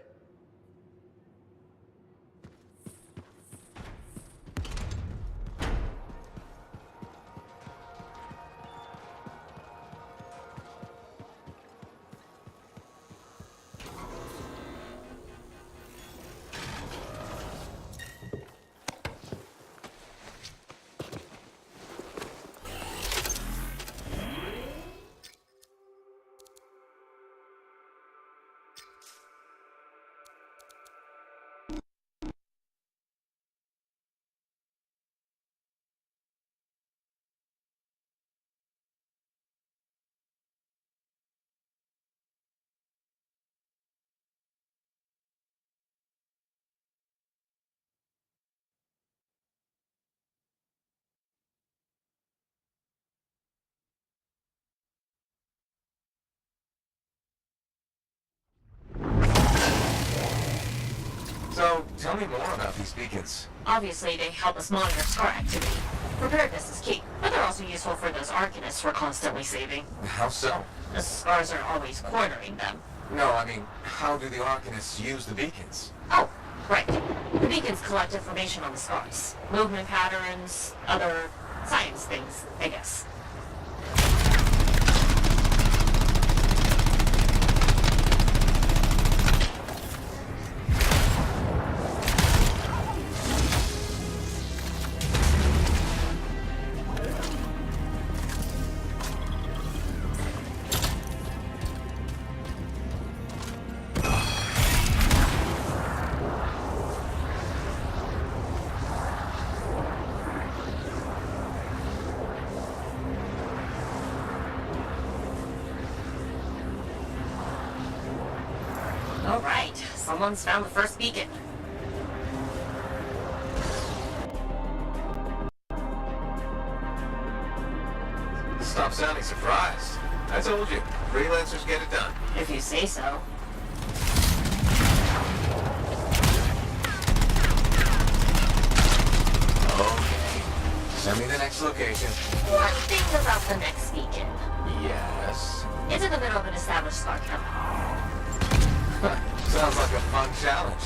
So, tell me more about these beacons. Obviously, they help us monitor scar activity. Preparedness is key, but they're also useful for those arcanists we're constantly saving. How so? The scars are always cornering them. No, I mean, how do the Arcanists use the beacons? Oh, right. The beacons collect information on the scars. Movement patterns, other science things, I guess. All right, someone's found the first beacon. Stop sounding surprised. I told you, freelancers get it done. If you say so. Okay. Send me the next location. One thing about the next beacon. Yes. It's in the middle of an established scar camp. Sounds like a fun challenge.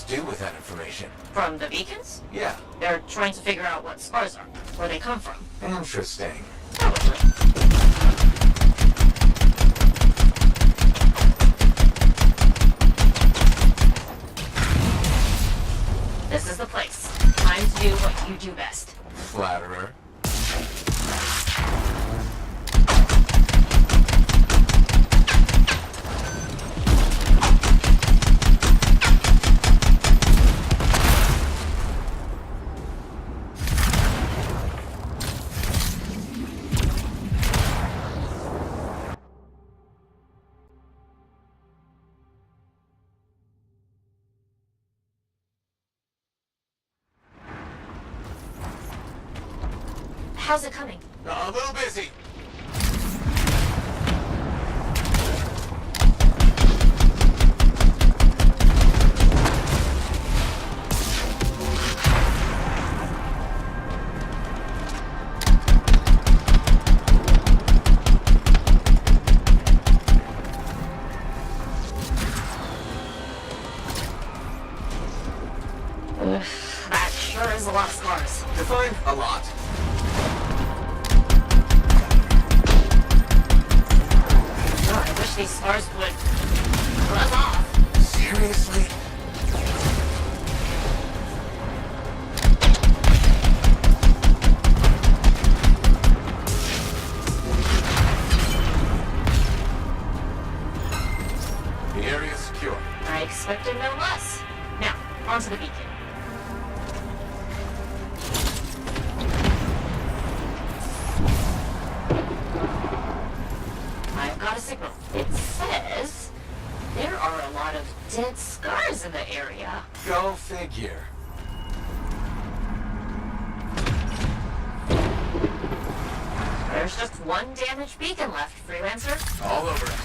Do with that information? From the beacons? Yeah. They're trying to figure out what scars are, where they come from. Interesting. Probably. This is the place. Time to do what you do best. Flatterer. How's it coming? A little busy. That sure is a lot of scars. Define a lot. these scars would rub off. Seriously? The area is secure. I expected no less. Now, onto the beacon. I've got a signal. It says there are a lot of dead scars in the area. Go figure. There's just one damaged beacon left, Freelancer. All over it.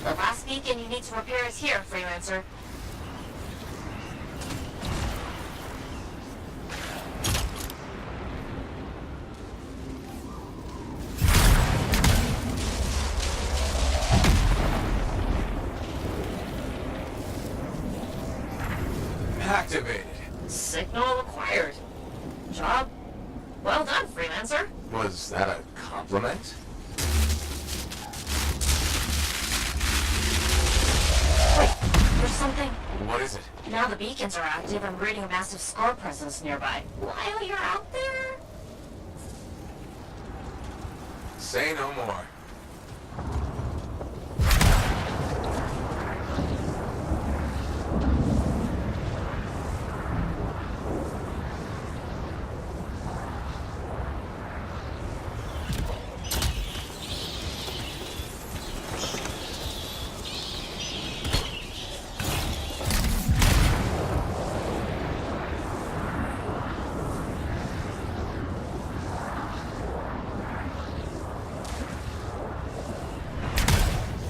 The last beacon you need to repair is here, Freelancer. Activated. Signal acquired. Job well done, Freelancer. Was that a compliment? Wait, there's something. What is it? Now the beacons are active, I'm reading a massive scar presence nearby. While you're out there? Say no more.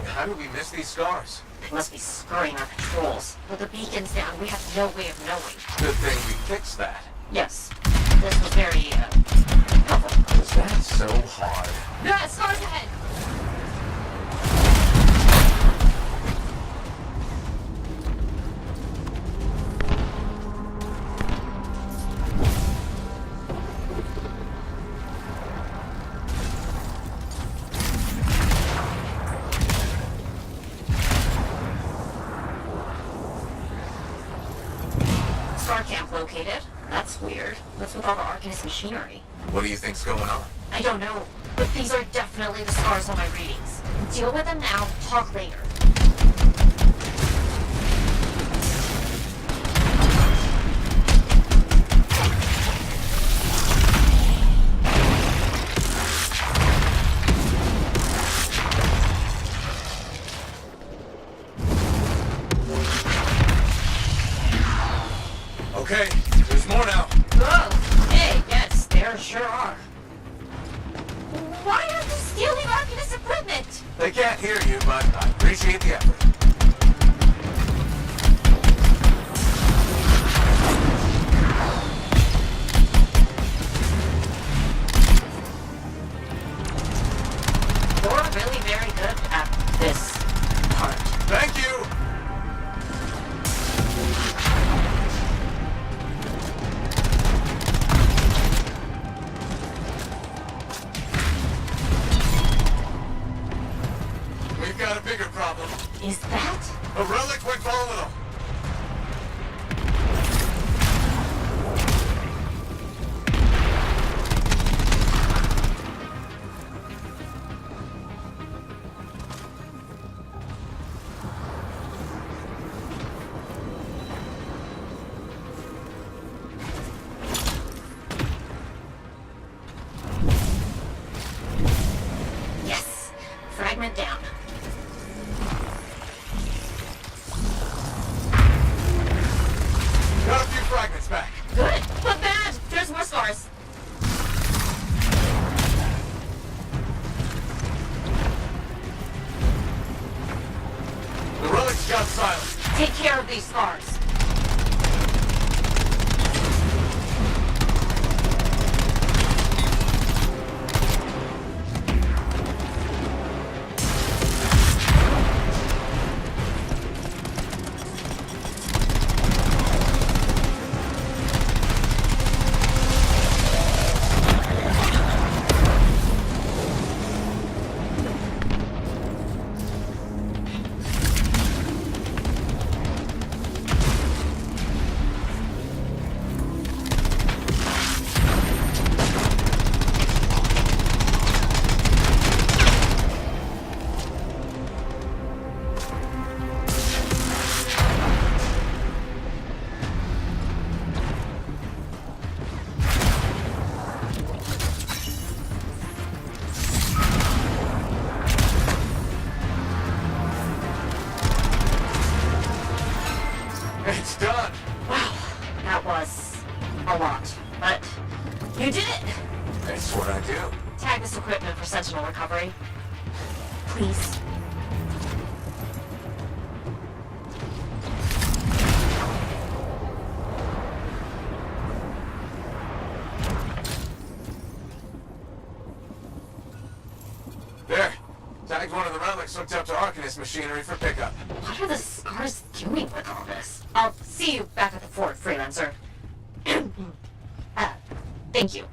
How did we miss these scars? They must be scurrying our patrols. With the beacons down, we have no way of knowing. Good thing we fixed that. Yes. This was very, helpful. Was that so hard? Yeah, scars ahead! Scar camp located. That's weird. What's with all the Arcanist machinery? What do you think's going on? I don't know, but these are definitely the scars on my readings. Deal with them now, talk later. Okay, there's more now. Whoa! Hey, yes, there sure are. Why are they stealing Arcanist equipment? They can't hear you, but I appreciate the effort. You're really very good at this part. Thank you! We've got a bigger problem. Is that? A relic went volatile. Yes. Fragment down. Got a few fragments back. Good, but bad. There's more scars. The relic's got silent. Take care of these scars. Tag this equipment for Sentinel recovery. Please. There. Tagged one of the relics hooked up to Arcanist machinery for pickup. What are the scars doing with all this? I'll see you back at the fort, freelancer. Thank you.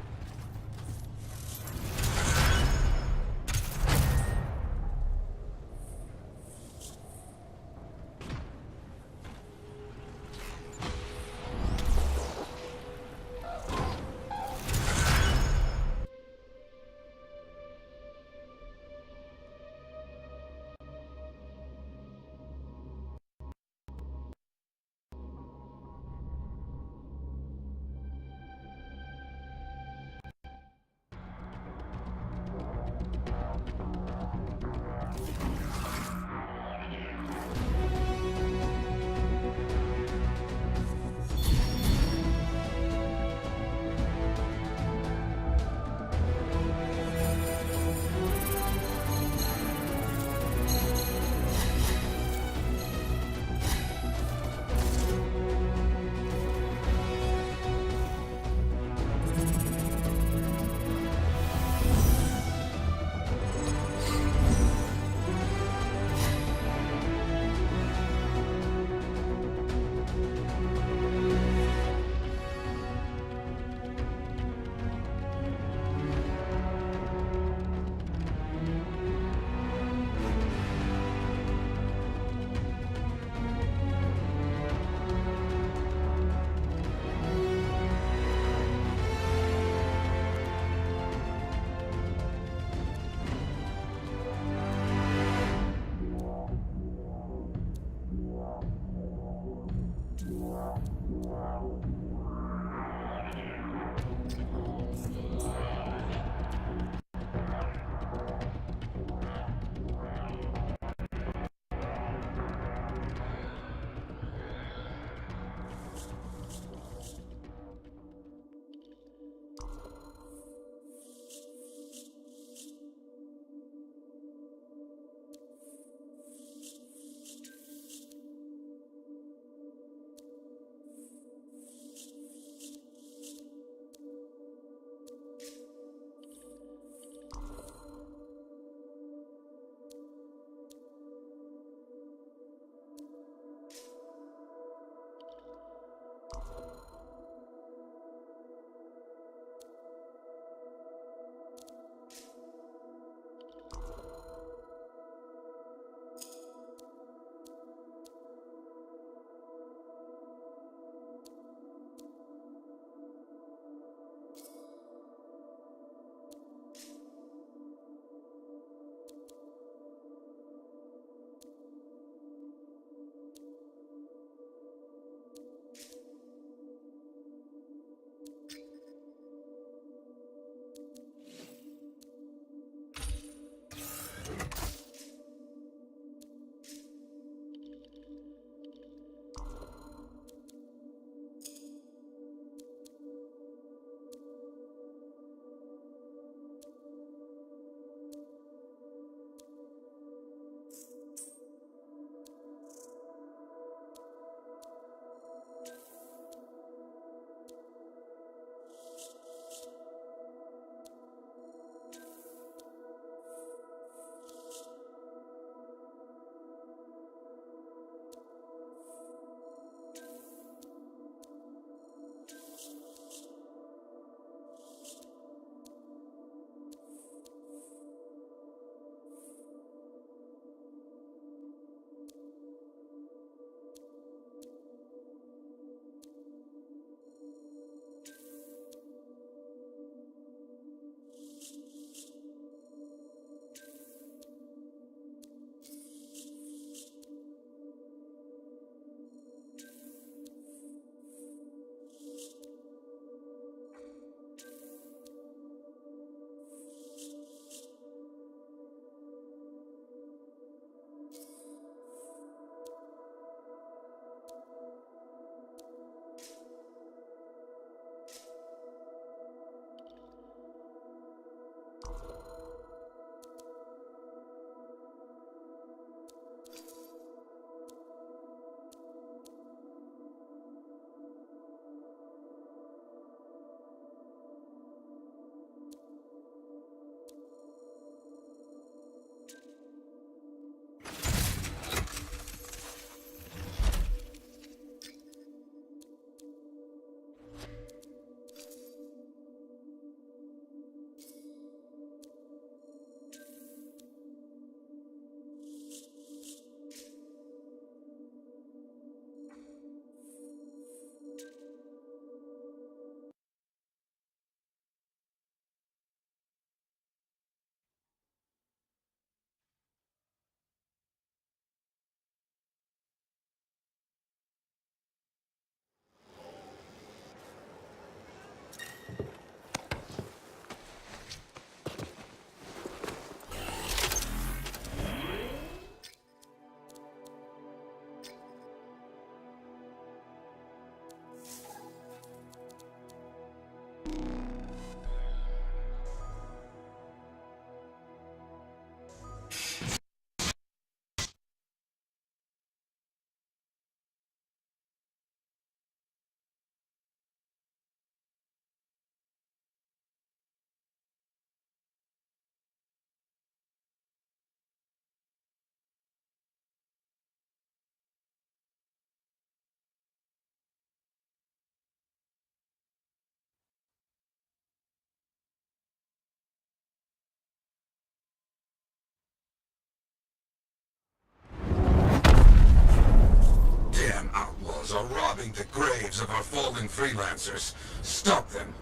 Damn outlaws are robbing the graves of our fallen freelancers. Stop them.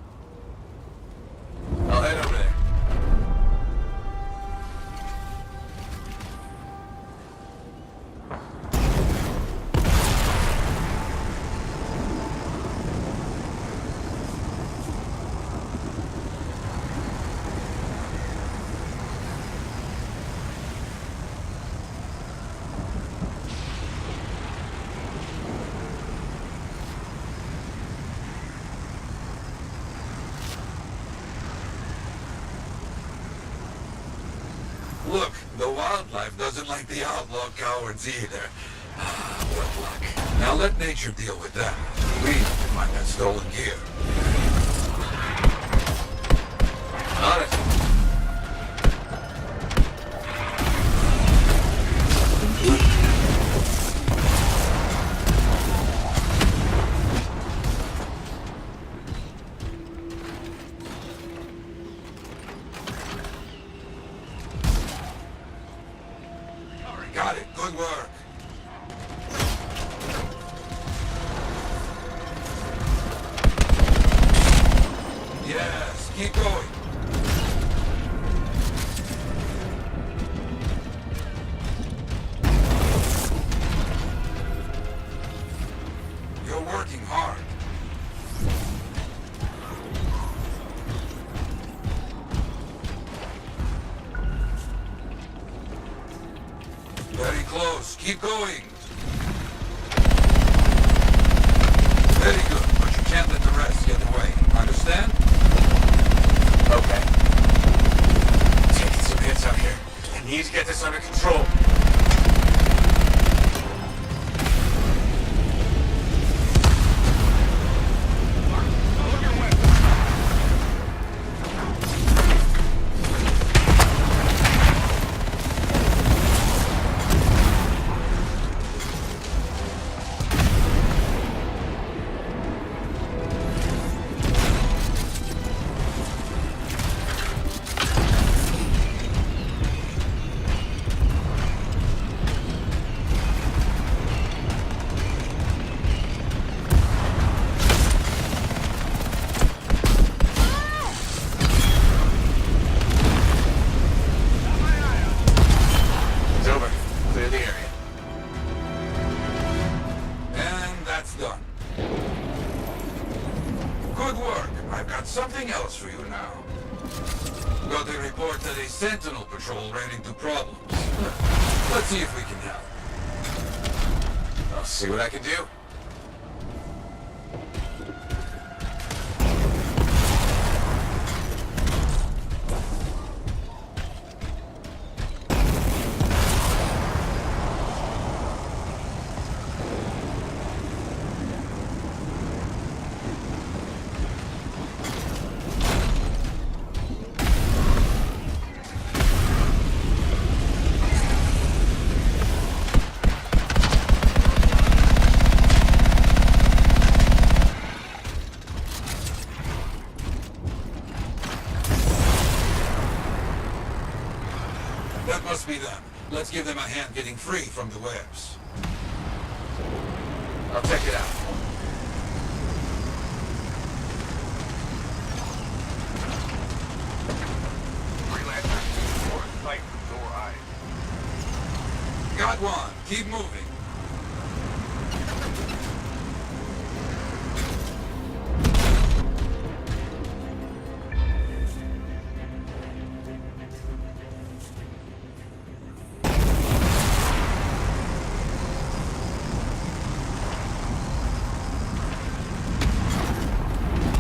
I'll head over there. Look, the wildlife doesn't like the outlaw cowards either. What luck. Now let nature deal with that. We need to find that stolen gear. On it. Got it. Good work. Yes, keep going. You're working hard. Very close. Keep going. Very good, but you can't let the rest get away. Understand? Okay. Taking some hits out here. I need to get this under control. It's over. Clear the area. And that's done. Good work. I've got something else for you now. Got a report that a sentinel patrol ran into problems. Let's see if we can help. I'll see what I can do. That must be them. Let's give them a hand getting free from the webs. I'll check it out. Freelancer, or a sight for sore eyes. Got one. Keep moving.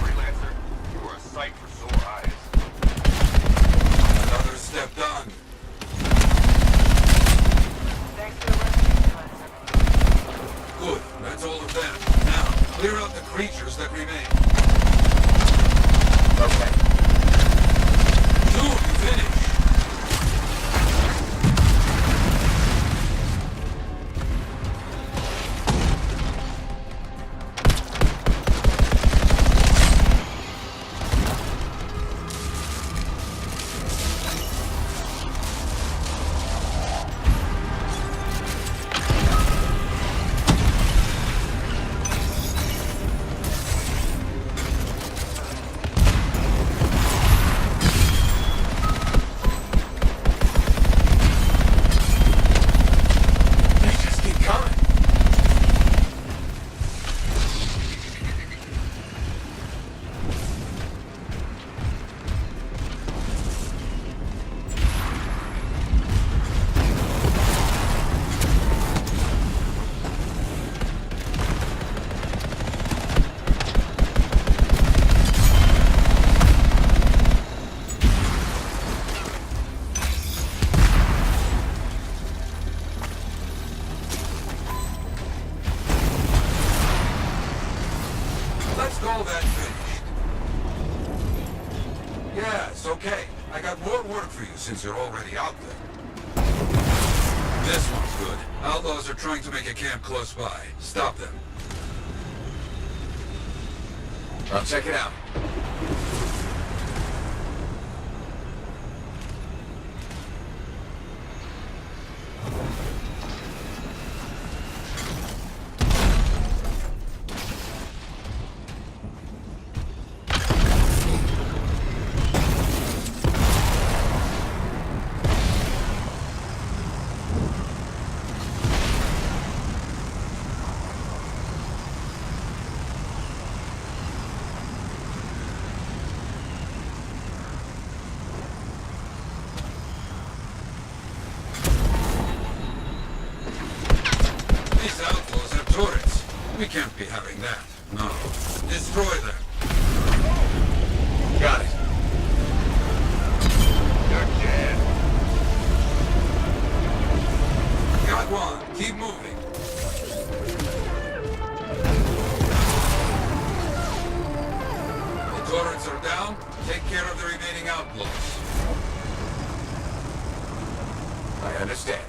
Freelancer, you are a sight for sore eyes. Another step done. Good. That's all of them. Now, clear out the creatures that remain. Okay. Soon, finish. They just keep coming. Let's call that finished. Yeah, it's okay. I got more work for you since you're already out there. This one's good. Outlaws are trying to make a camp close by. Stop them. I'll check it out. These outlaws have turrets. We can't be having that. No. Destroy them. Got it. You're dead. Got one. Keep moving. The turrets are down. Take care of the remaining outlaws. I understand.